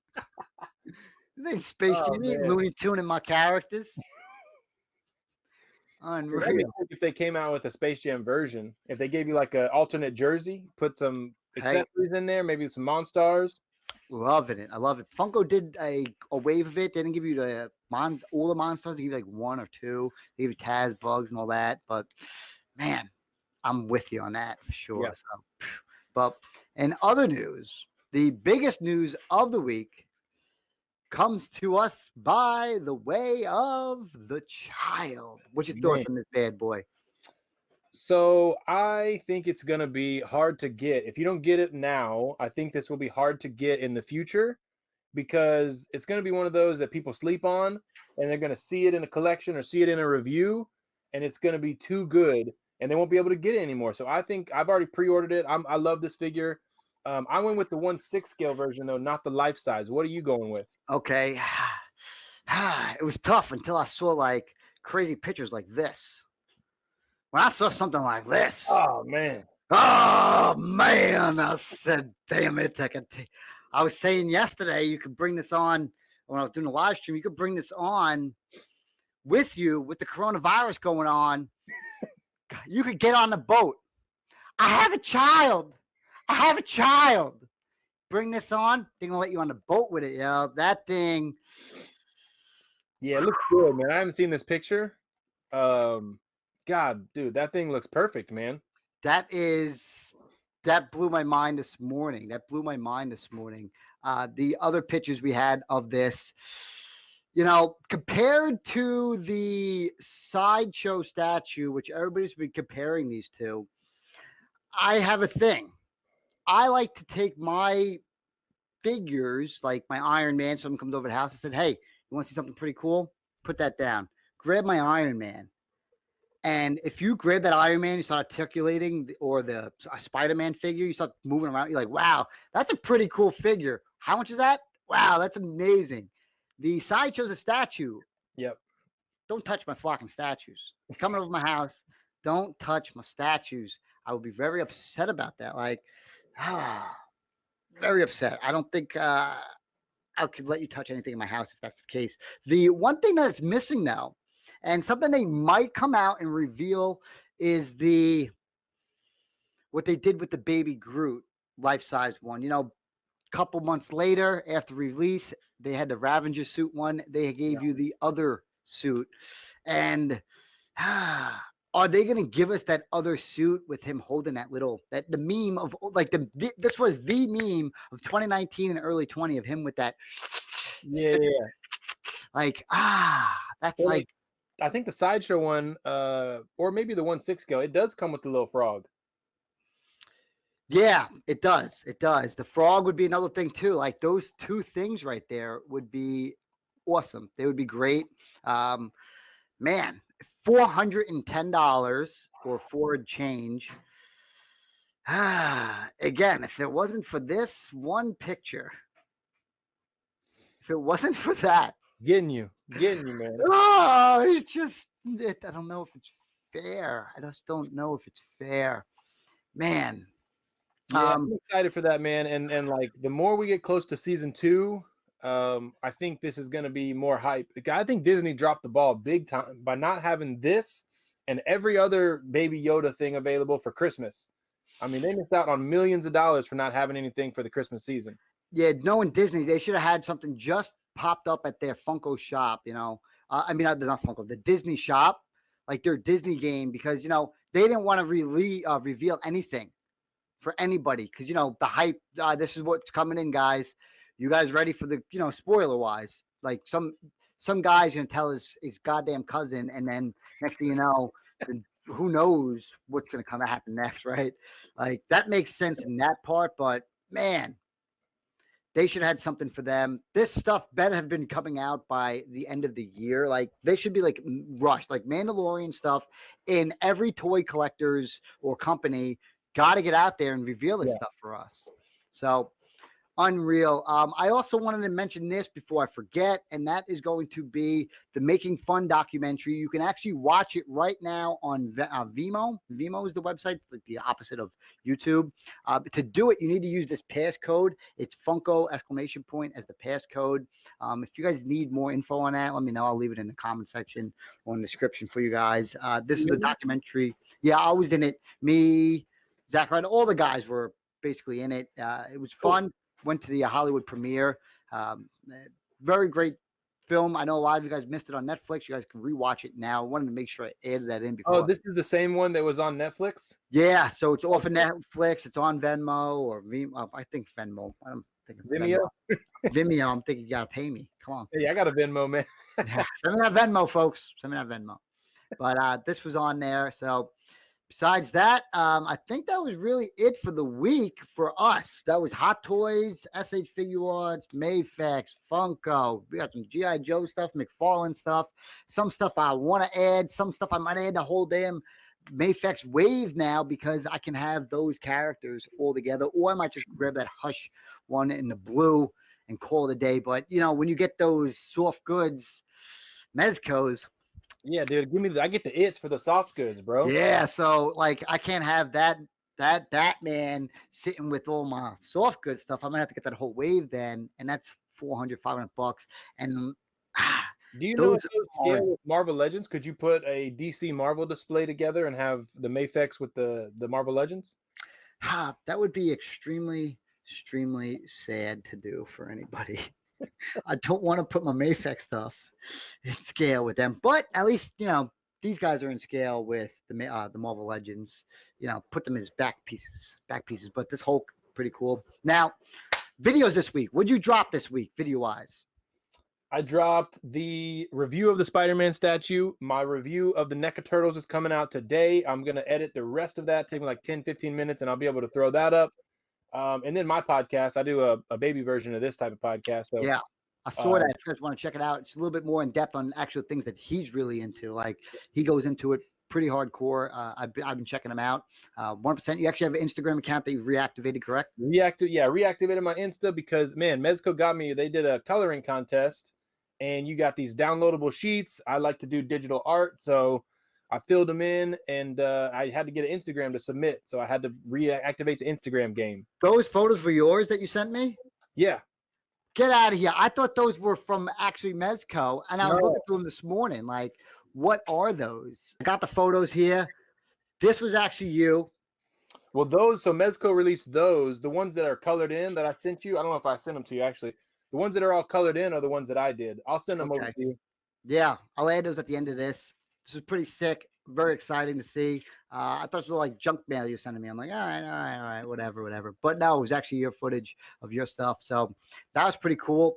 This ain't Space Oh, Jam. You ain't man. Looney Tuning my characters." That'd be Unreal. cool if they came out with a Space Jam version. If they gave you like an alternate jersey, put some Hey, accessories in there, maybe some Monstars. loving it. I love it. Funko did a wave of it. They didn't give you all the monsters. They give you like one or two. They give you Taz, Bugs, and all that. But man, I'm with you on that for sure. Yeah. So, but in other news, the biggest news of the week comes to us by the way of the child. What's your thoughts Man. on this bad boy? So I think it's gonna be hard to get. If you don't get it now, I think this will be hard to get in the future because it's gonna be one of those that people sleep on and they're gonna see it in a collection or see it in a review, and it's gonna be too good and they won't be able to get it anymore. So I think I've already pre-ordered it. I love this figure. I went with the 1/6 scale version though, not the life size. What are you going with? Okay. It was tough until I saw like crazy pictures like this. When I saw something like this, Oh man. oh man, I said, damn it. I was saying yesterday, you could bring this on when I was doing the live stream, you could bring this on with you with the coronavirus going on. You could get on the boat. I have a child. I have a child. Bring this on. They're going to let you on the boat with it, yo. That thing. Yeah, it looks good, man. I haven't seen this picture. God, dude, that thing looks perfect, man. That blew my mind this morning. That blew my mind this morning. The other pictures we had of this, compared to the Sideshow statue, which everybody's been comparing these to, I have a thing. I like to take my figures, like my Iron Man, someone comes over to the house and said, "Hey, you want to see something pretty cool? Put that down. Grab my Iron Man." And if you grab that Iron Man, you start articulating, or the Spider-Man figure, you start moving around. You're like, "Wow, that's a pretty cool figure. How much is that? Wow, that's amazing." The Sideshow's a statue. Yep. Don't touch my fucking statues. Coming over my house, don't touch my statues. I would be very upset about that. Like, very upset. I don't think I could let you touch anything in my house if that's the case. The one thing that's missing now, and something they might come out and reveal, is what they did with the baby Groot life-size one. Couple months later after release, they had the Ravager suit one. They gave you the other suit, and are they going to give us that other suit with him holding the meme of like this was the meme of 2019 and early 20 of him with that. Yeah. Like that's Well, like I think the Sideshow one, or maybe the 1/6 scale, it does come with the little frog. yeah, it does. It does. The frog would be another thing too. Like those two things right there would be awesome. They would be great. Man, $410 or forward change. Again, if it wasn't for this one picture, if it wasn't for that, Getting you, man. oh, it's just, I don't know if it's fair. I just don't know if it's fair. Man. Yeah, Um, I'm excited for that, man. And like the more we get close to season 2, I think this is going to be more hype. Like, I think Disney dropped the ball big time by not having this and every other Baby Yoda thing available for Christmas. I mean, they missed out on millions of dollars for not having anything for the Christmas season. yeah, knowing Disney, they should have had something just popped up at their Funko shop, I mean, not Funko, the Disney shop, like their Disney game, because, they didn't want to reveal anything for anybody because, the hype, this is what's coming in, guys. You guys ready for the, spoiler wise? Like some guy's gonna tell his goddamn cousin, and then next thing you know, who knows what's gonna come happen next, right? Like that makes sense in that part, but man, they should have had something for them. This stuff better have been coming out by the end of the year. Like they should be like rushed, like Mandalorian stuff in every toy collector's or company. Got to get out there and reveal this Yeah. stuff for us. So unreal. I also wanted to mention this before I forget, and that is going to be the Making Fun documentary. You can actually watch it right now on Vimeo. Vimeo is the website, like the opposite of YouTube. To do it, you need to use this passcode. It's Funko exclamation point as the passcode. If you guys need more info on that, let me know. I'll leave it in the comment section or in the description for you guys. This is the documentary. Yeah, I was in it. Me, Zach Ryder, all the guys were basically in it. It was fun. Went to the Hollywood premiere. Very great film. I know a lot of you guys missed it on Netflix. You guys can rewatch it now. I wanted to make sure I added that in Oh, before. this is the same one that was on Netflix? Yeah, so it's off of Netflix. It's on Venmo or Vimeo. I think Venmo. I'm thinking Vimeo? Vimeo. I'm thinking you gotta pay me. Come on. Hey, I got a Venmo, man. Yeah, send me that Venmo, folks. Send me that Venmo. But this was on there. So besides that, I think that was really it for the week for us. That was Hot Toys, SH Figuarts, Mafex, Funko. We got some GI Joe stuff, McFarlane stuff, some stuff I want to add, some stuff I might add the whole damn Mafex wave now because I can have those characters all together, or I might just grab that Hush one in the blue and call it a day. But when you get those soft goods, Mezcos, Yeah, dude, I get the its for the soft goods, bro. yeah, so like I can't have that Batman sitting with all my soft good stuff. I'm gonna have to get that whole wave then, and that's 400, $500. And Do you know if those those are scale with Marvel Legends? Could you put a DC Marvel display together and have the Mafex with the Marvel Legends? that would be extremely sad to do for anybody. I don't want to put my Mafex stuff in scale with them, but at least these guys are in scale with the Marvel Legends. Put them as back pieces. But this Hulk pretty cool. Now, videos this week. What'd you drop this week, video wise? I dropped the review of the Spider-Man statue. My review of the Neca Turtles is coming out today. I'm going to edit the rest of that, take me like 10, 15 minutes, and I'll be able to throw that up. And then my podcast, I do a baby version of this type of podcast. So Yeah, I saw that. If you guys want to check it out, it's a little bit more in depth on actual things that he's really into. Like he goes into it pretty hardcore. I've been checking him out. 1%. You actually have an Instagram account that you've reactivated, correct? Reactivated my Insta because, man, Mezco got me. They did a coloring contest, and you got these downloadable sheets. I like to do digital art, so I filled them in, and I had to get an Instagram to submit, so I had to reactivate the Instagram game. Those photos were yours that you sent me? Yeah. Get out of here. I thought those were from actually Mezco, and I was looking through them this morning. Like, what are those? I got the photos here. This was actually you. Well, so Mezco released those. The ones that are colored in that I sent you, I don't know if I sent them to you, actually. The ones that are all colored in are the ones that I did. I'll send them over to you. Yeah, I'll add those at the end of this. This is pretty sick. Very exciting to see. I thought it was like junk mail you were sending me. I'm like, all right, whatever. But no, it was actually your footage of your stuff. So that was pretty cool.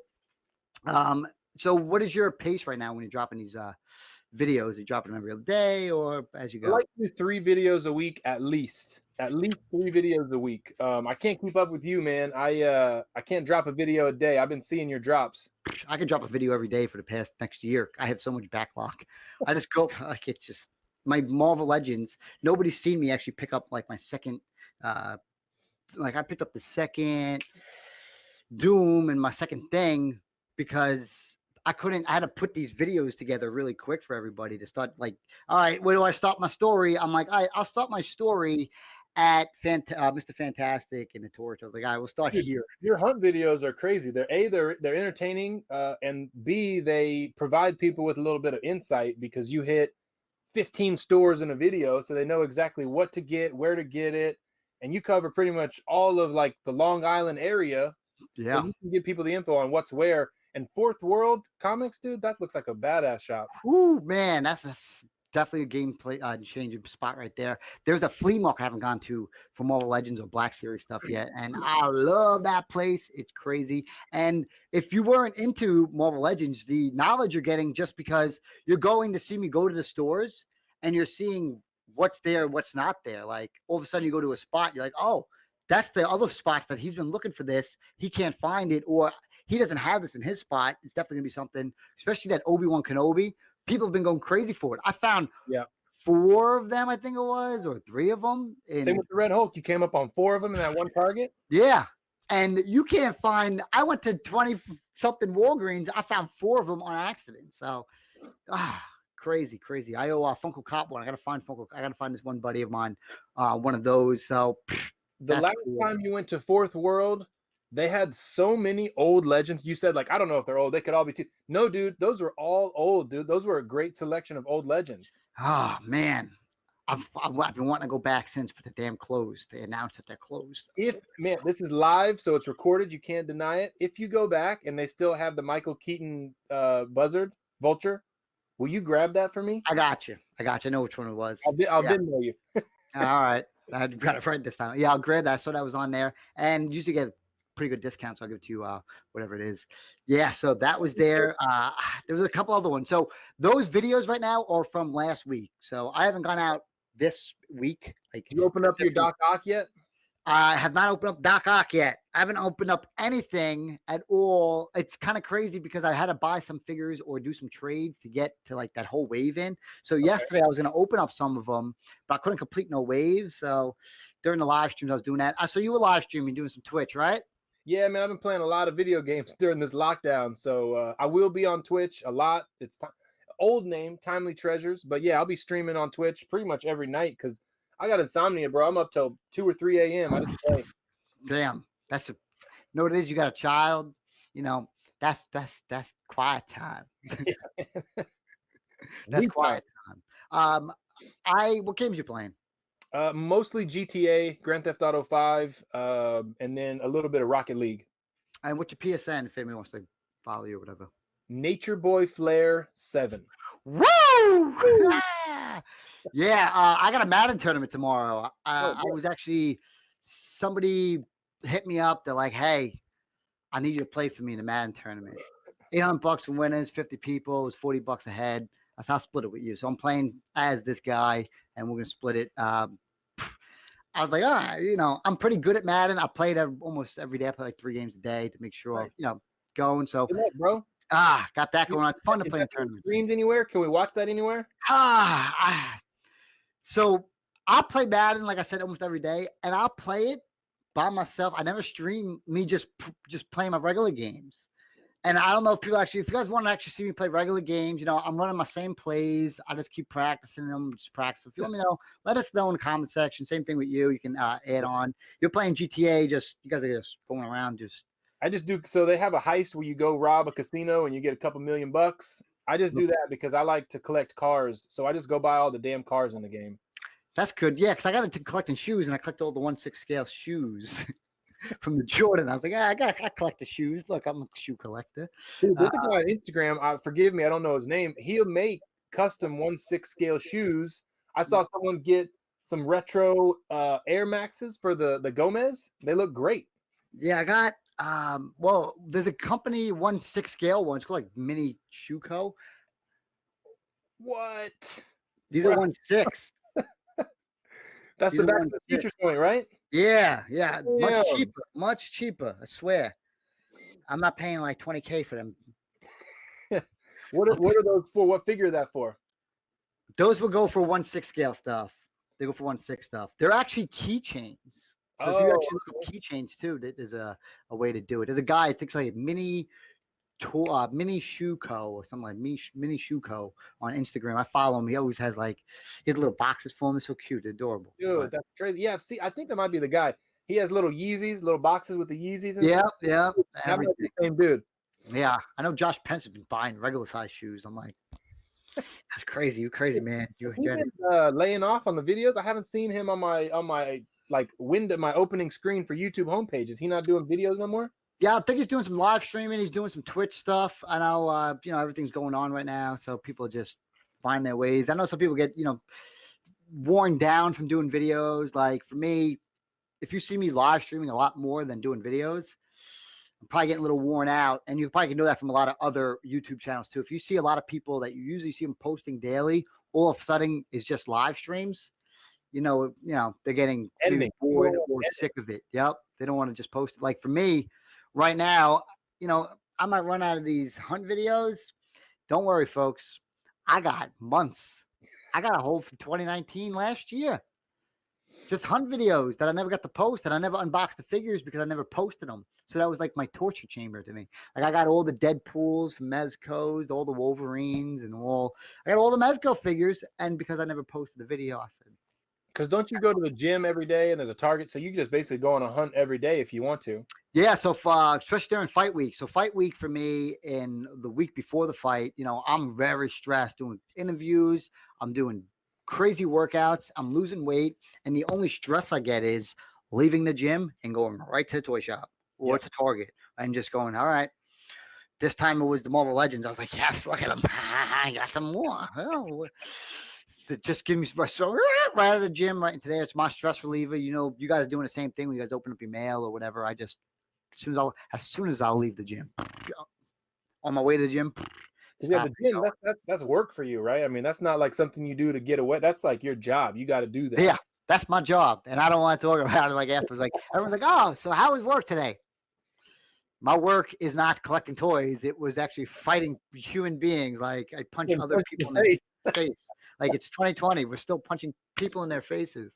So what is your pace right now when you're dropping these videos? Are you dropping them every other day or as you go? I like to do 3 videos a week at least. At least 3 videos a week. I can't keep up with you, man. I can't drop a video a day. I've been seeing your drops. I can drop a video every day for the past next year. I have so much backlog. I just go like it's just my Marvel Legends. Nobody's seen me actually pick up like my second Like I picked up the second Doom and my second thing because I couldn't. I had to put these videos together really quick for everybody to start. Like, all right, where do I start my story? I'm like, all right, I'll start my story at Mr. Fantastic and the Torch. I was like, all right, we'll start Dude, here. your hunt videos are crazy. They're entertaining, and B, they provide people with a little bit of insight because you hit 15 stores in a video, so they know exactly what to get, where to get it, and you cover pretty much all of like the Long Island area, so Yeah. you can give people the info on what's where. And Fourth World Comics, dude, that looks like a badass shop. Whoo, man, that's definitely a gameplay changing spot right there. There's a flea market I haven't gone to for Marvel Legends or Black Series stuff yet, and I love that place. It's crazy. And if you weren't into Marvel Legends, the knowledge you're getting just because you're going to see me go to the stores and you're seeing what's there, what's not there. Like all of a sudden you go to a spot, you're like, oh, that's the other spots that he's been looking for this. He can't find it, or he doesn't have this in his spot. It's definitely gonna be something, especially that Obi-Wan Kenobi. People have been going crazy for it. I found Yeah. 4 of them, I think it was, or 3 of them. Same And with the Red Hulk. You came up on 4 of them in that one target. yeah, and you can't find. I went to 20 something Walgreens. I found 4 of them on accident. So, crazy, crazy. I owe Funko Pop one. I gotta find Funko. I gotta find this one buddy of mine, one of those. So The that's last cool. time you went to Fourth World, they had so many old legends. You said, like, I don't know if they're old. They could all be too. No, dude, those were all old, dude. Those were a great selection of old legends. Oh man, I've been wanting to go back since, but the damn closed. They announced that they're closed. If, man, this is live, so it's recorded. You can't deny it. If you go back and they still have the Michael Keaton buzzard, vulture, will you grab that for me? I got you. I got you. I know which one it was. I'll Yeah. Venmo you. All right. I got it right this time. Yeah, I'll grab that. I saw that was on there, and usually get pretty good discounts. So I'll give it to you, whatever it is. Yeah. So that was there. There was a couple other ones. So those videos right now are from last week. So I haven't gone out this week. Like Did you open up your Doc Ock yet? I have not opened up Doc Ock yet. I haven't opened up anything at all. It's kind of crazy because I had to buy some figures or do some trades to get to like that whole wave in. So yesterday I was going to open up some of them, but I couldn't complete no waves. So during the live streams I was doing that. So you were live streaming, doing some Twitch, right? Yeah, man, I've been playing a lot of video games during this lockdown, so I will be on Twitch a lot. It's old name, Timely Treasures, but yeah, I'll be streaming on Twitch pretty much every night because I got insomnia, bro. I'm up till 2 or 3 a.m. I just play. Damn, that's a. You know what it is? You got a child. You know that's quiet time. That's quiet time. What games you playing? Mostly GTA, Grand Theft Auto 5, and then a little bit of Rocket League. And what's your PSN if anybody wants to follow you or whatever? Nature Boy Flair 7. Woo! Yeah, I got a Madden tournament tomorrow. I was actually somebody hit me up. They're like, "Hey, I need you to play for me in the Madden tournament. $800 for winners, 50 people. It was $40 a head. I said, I'll split it with you. So I'm playing as this guy, and we're gonna split it. I was like, I'm pretty good at Madden. I played almost every day. I play like 3 games a day to make sure, going. So, Good luck, bro. got that going on. It's fun to play in tournaments. Streamed anywhere? Can we watch that anywhere? So I'll play Madden, like I said, almost every day, and I'll play it by myself. I never stream me just playing my regular games. And I don't know if if you guys want to actually see me play regular games, I'm running my same plays. I just keep practicing them, just practice. If you let me know, let us know in the comment section. Same thing with you. You can add on. You're playing GTA, you guys are just going around I just do. So they have a heist where you go rob a casino and you get a couple $1,000,000. I just do that because I like to collect cars. So I just go buy all the damn cars in the game. That's good. Yeah, because I got into collecting shoes and I collect all the 1/6 scale shoes from the Jordan. I was like, I collect the shoes. Look, I'm a shoe collector. Dude, there's a guy on Instagram. Forgive me, I don't know his name. He'll make custom 1/6 scale shoes. I saw someone get some retro Air Maxes for the Gomez. They look great. Yeah, I got there's a company 1/6 scale one. It's called like Mini Shoe Co. What? These are 1/6. That's These the are back of the feature joint, right? Yeah. Damn. Much cheaper. I swear. I'm not paying like 20K for them. What are those for? What figure is that for? Those will go for 1/6 scale stuff. They go for 1/6 stuff. They're actually keychains. So if you Oh, actually look up keychains too, there's a way to do it. There's a guy, it thinks like Mini Shoe Co. or something like Mini Shoe Co. on Instagram. I follow him. He always has like his little boxes for them. They're so cute, they're adorable. dude, But that's crazy. Yeah, see, I think that might be the guy. He has little Yeezys, little boxes with the Yeezys and yeah, stuff. yeah, That might be everything. the same dude. Yeah, I know Josh Pence has been buying regular size shoes. I'm like, that's crazy. You crazy man. Has You he get it. been laying off on the videos? I haven't seen him on my like window, my opening screen for YouTube homepage. Is he not doing videos no more? Yeah, I think he's doing some live streaming. He's doing some Twitch stuff. I know, everything's going on right now, so people just find their ways. I know some people get, worn down from doing videos. Like for me, if you see me live streaming a lot more than doing videos, I'm probably getting a little worn out. And you probably can know that from a lot of other YouTube channels too. If you see a lot of people that you usually see them posting daily, all of a sudden is just live streams, they're getting maybe Ending. bored or sick of it. Yep. They don't want to just post it. Like for me, right now, I might run out of these hunt videos. Don't worry, folks. I got months. I got a hold from 2019 last year. Just hunt videos that I never got to post, and I never unboxed the figures because I never posted them. So that was like my torture chamber to me. Like I got all the Deadpools from Mezco's, all the Wolverines, and I got all the Mezco figures, and because I never posted the video, I said, Because don't you go to the gym every day and there's a target, so you can just basically go on a hunt every day if you want to. yeah. So especially during fight week. So fight week for me, in the week before the fight, I'm very stressed doing interviews. I'm doing crazy workouts. I'm losing weight, and the only stress I get is leaving the gym and going right to the toy shop or Yep. to Target and just going, all right. This time it was the Marvel Legends. I was like, yes, look at them. I got some more. Oh, just give me so right out of the gym, right into there. It's my stress reliever. You guys are doing the same thing when you guys open up your mail or whatever. I just as soon as I'll leave the gym, on my way to the gym, Yeah, stop the and gym, go. that's work for you, right? I mean, that's not like something you do to get away. That's like your job. You got to do that. Yeah, that's my job, and I don't want to talk about it like afterwards. Like everyone's like, oh, so how was work today? My work is not collecting toys. It was actually fighting human beings. Like I punch And other punch people in the the face. face. Like it's 2020. We're still punching people in their faces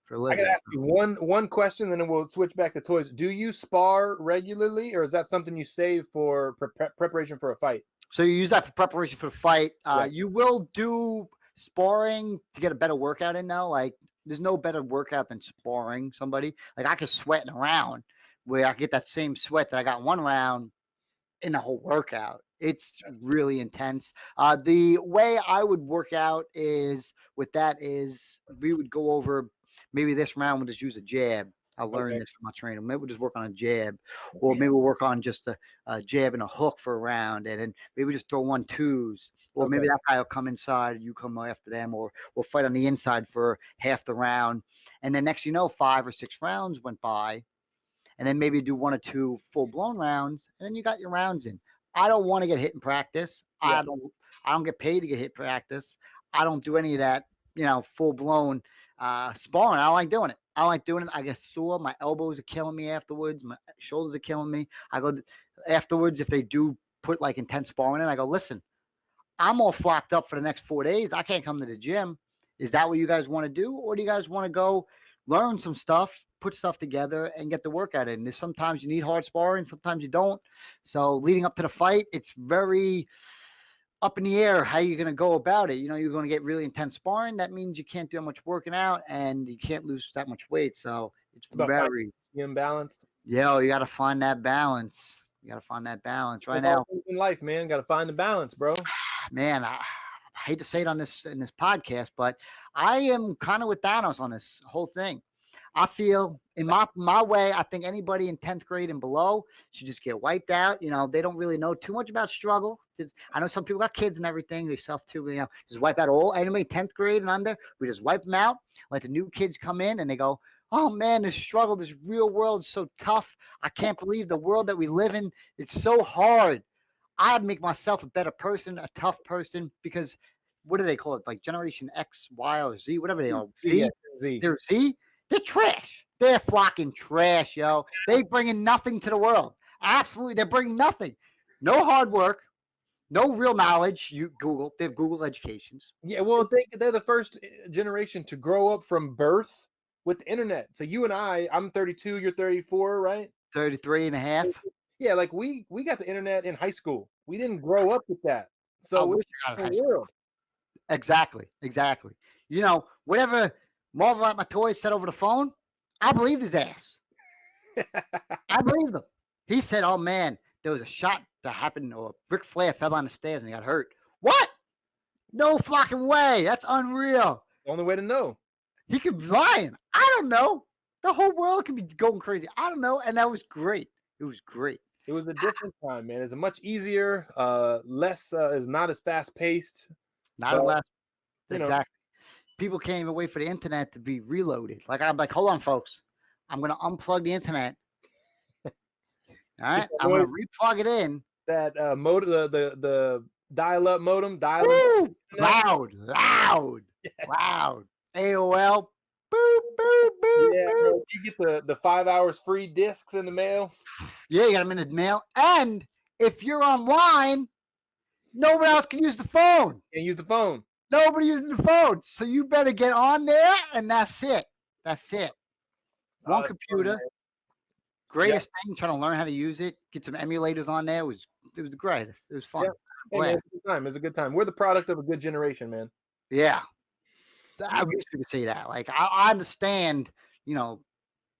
for a I gotta living. ask you one question, then we'll switch back to toys. Do you spar regularly, or is that something you save for preparation for a fight? So you use that for preparation for the fight. Yeah. You will do sparring to get a better workout in now. Like there's no better workout than sparring somebody. Like I could sweat in a round where I get that same sweat that I got in one round in the whole workout. It's really intense. The way I would work out is with that is we would go over maybe this round we'll just use a jab. I learned Okay. this from my trainer. Maybe we'll just work on a jab, or maybe we'll work on just a jab and a hook for a round, and then maybe just throw 1-2s, or maybe Okay. that guy will come inside, you come after them, or we'll fight on the inside for half the round, and then next 5 or 6 rounds went by, and then maybe do 1 or 2 full blown rounds, and then you got your rounds in. I don't want to get hit in practice. Yeah. I don't get paid to get hit in practice. I don't do any of that, full blown sparring. I don't like doing it. I like doing it. I get sore. My elbows are killing me afterwards. My shoulders are killing me. I go afterwards if they do put like intense sparring in. I go, listen, I'm all flocked up for the next 4 days. I can't come to the gym. Is that what you guys want to do? Or do you guys want to go learn some stuff, put stuff together, and get the workout in? There's sometimes you need hard sparring, sometimes you don't. So leading up to the fight, it's very up in the air how you're going to go about it. You're going to get really intense sparring. That means you can't do that much working out and you can't lose that much weight. So it's It's about finding very, the imbalance. you got to find that balance. You got to find that balance right Like all now. things in life, man, got to find the balance, bro. Man, I hate to say it in this podcast, but I am kind of with Thanos on this whole thing. I feel in my way, I think anybody in 10th grade and below should just get wiped out. They don't really know too much about struggle. I know some people got kids and everything. They self too, just wipe out all anybody 10th grade and under. We just wipe them out. Let the new kids come in and they go, oh man, this struggle, this real world is so tough. I can't believe the world that we live in. It's so hard. I'd make myself a better person, a tough person, because what do they call it? Like Generation X, Y, or Z, whatever they are. Yeah, Z, Z. they're Z. They're trash. They're flocking trash, yo. They bringing nothing to the world. Absolutely, they're bringing nothing. No hard work, no real knowledge. You Google. They have Google educations. Yeah, well, they're the first generation to grow up from birth with the internet. So you and I'm 32, you're 34, right? 33 and a half. Yeah, like we got the internet in high school. We didn't grow up with that. I So wish it's I got a in high different school. world. Exactly. You know, whatever Marvel at my toys said over the phone, I believed his ass. I believed him. He said, "Oh man, there was a shot that happened, or Ric Flair fell down the stairs and he got hurt." What? No fucking way. That's unreal. The only way to know. He could be lying. I don't know. The whole world could be going crazy. I don't know. And that was great. It was great. It was a different time, man. It's a much easier, less is not as fast paced. Not But unless you know, exactly. People can't even wait for the internet to be reloaded. Like I'm like, hold on, folks. I'm gonna unplug the internet. All right. I'm gonna replug it in. that modem, the dial up modem, dialing. Woo! Loud. Yes. Loud. AOL. Boop, boop, boop, Yeah, boop. man, you get the 5 hours free discs in the mail. Yeah, you got them in the mail. And if you're online, nobody else can use the phone. And use the phone. Nobody using the phone. So you better get on there, and that's it. That's it. One computer. Greatest thing. Trying to learn how to use it. Get some emulators on there. It was the greatest. It was fun. Yeah. Hey, man, it's a good time. It's a good time. We're the product of a good generation, man. Yeah. I wish we could say that. Like I understand, you know,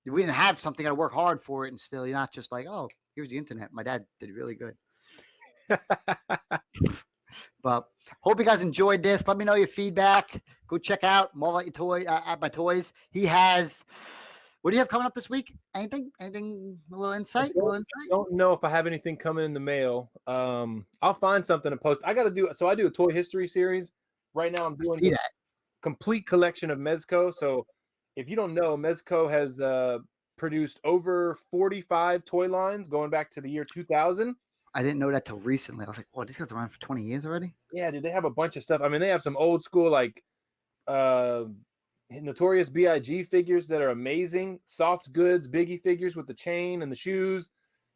we didn't have something, got to work hard for it, and still you're not just like, oh, here's the internet. My dad did really good. But hope you guys enjoyed this. Let me know your feedback. Go check out Marvel at your toy at my toys. He has. What do you have coming up this week? Anything? Anything? A little insight? I don't know if I have anything coming in the mail. I'll find something to post. I got to do. So I do a toy history series. Right now, I'm doing See a that? complete collection of Mezco. So if you don't know, Mezco has produced over 45 toy lines going back to the year 2000. I didn't know that till recently. I was like, oh, this guy's around for 20 years already? Yeah, dude, they have a bunch of stuff. I mean, they have some old school like Notorious BIG figures that are amazing, soft goods, Biggie figures with the chain and the shoes,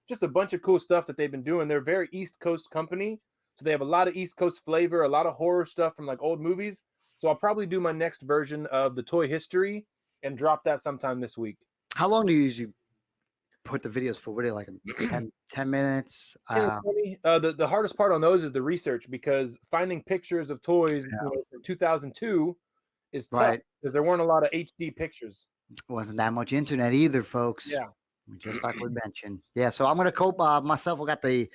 just a bunch of cool stuff that they've been doing. They're a very East Coast company, so they have a lot of East Coast flavor, a lot of horror stuff from like old movies. So I'll probably do my next version of the toy history and drop that sometime this week. How long do you usually put the videos for? What are they, like 10 minutes? 10 or 20. The hardest part on those is the research, because finding pictures of toys from 2002 is tough because there weren't a lot of HD pictures. Wasn't that much internet either, folks. Yeah. Just like we mentioned. Yeah, so I'm going to cope myself. We got the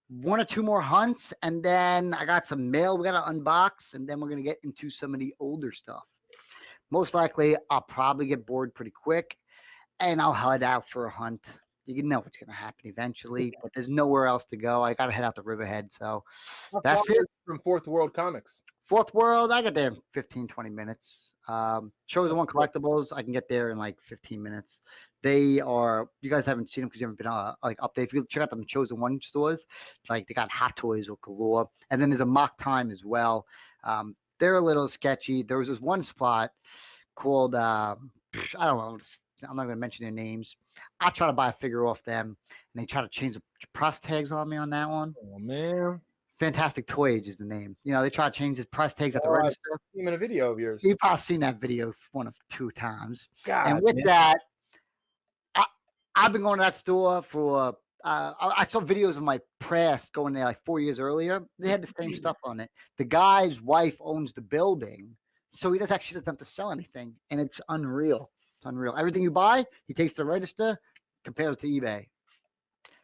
1 or 2 more hunts, and then I got some mail we got to unbox, and then we're going to get into some of the older stuff. Most likely, I'll probably get bored pretty quick, and I'll head out for a hunt. You know what's going to happen eventually, but there's nowhere else to go. I got to head out to Riverhead, so that's it. From Fourth World Comics. Fourth World, I get there in 15, 20 minutes. Chosen One Collectibles, I can get there in like 15 minutes. They are, you guys haven't seen them because you haven't been like up there. If you check out them Chosen One stores, like they got Hot Toys or galore. And then there's a Mock Time as well. They're a little sketchy. There was this one spot called, I don't know, I'm not going to mention their names. I try to buy a figure off them, and they try to change the price tags on me on that one. Oh, man. Fantastic Toys is the name. You know, they try to change the price tags at the register. I've seen a video of yours. You've probably seen that video 1 or 2 times. God, and with that, I've been going to that store for, I saw videos of my press going there like 4 years earlier. They had the same stuff on it. The guy's wife owns the building, so he doesn't have to sell anything. And it's unreal. It's unreal. Everything you buy, he takes to the register, compares to eBay.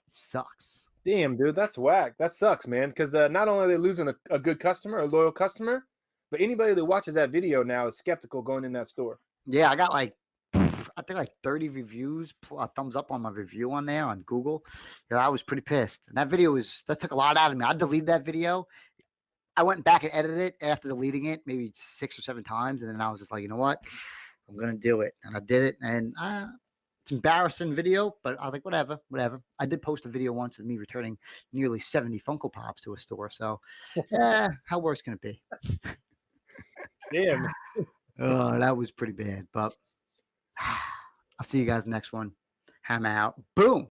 Sucks. Damn, dude, that's whack. That sucks, man. Because not only are they losing a good customer, a loyal customer, but anybody that watches that video now is skeptical going in that store. Yeah, I got like, I think like 30 reviews, thumbs up on my review on there on Google. Yeah, I was pretty pissed. And that took a lot out of me. I deleted that video. I went back and edited it after deleting it maybe 6 or 7 times. And then I was just like, you know what? I'm going to do it. And I did it. And it's embarrassing video, but I was like, whatever. I did post a video once of me returning nearly 70 Funko Pops to a store. So, how worse can it be? Damn. Oh, that was pretty bad. But I'll see you guys next one. Ham out. Boom.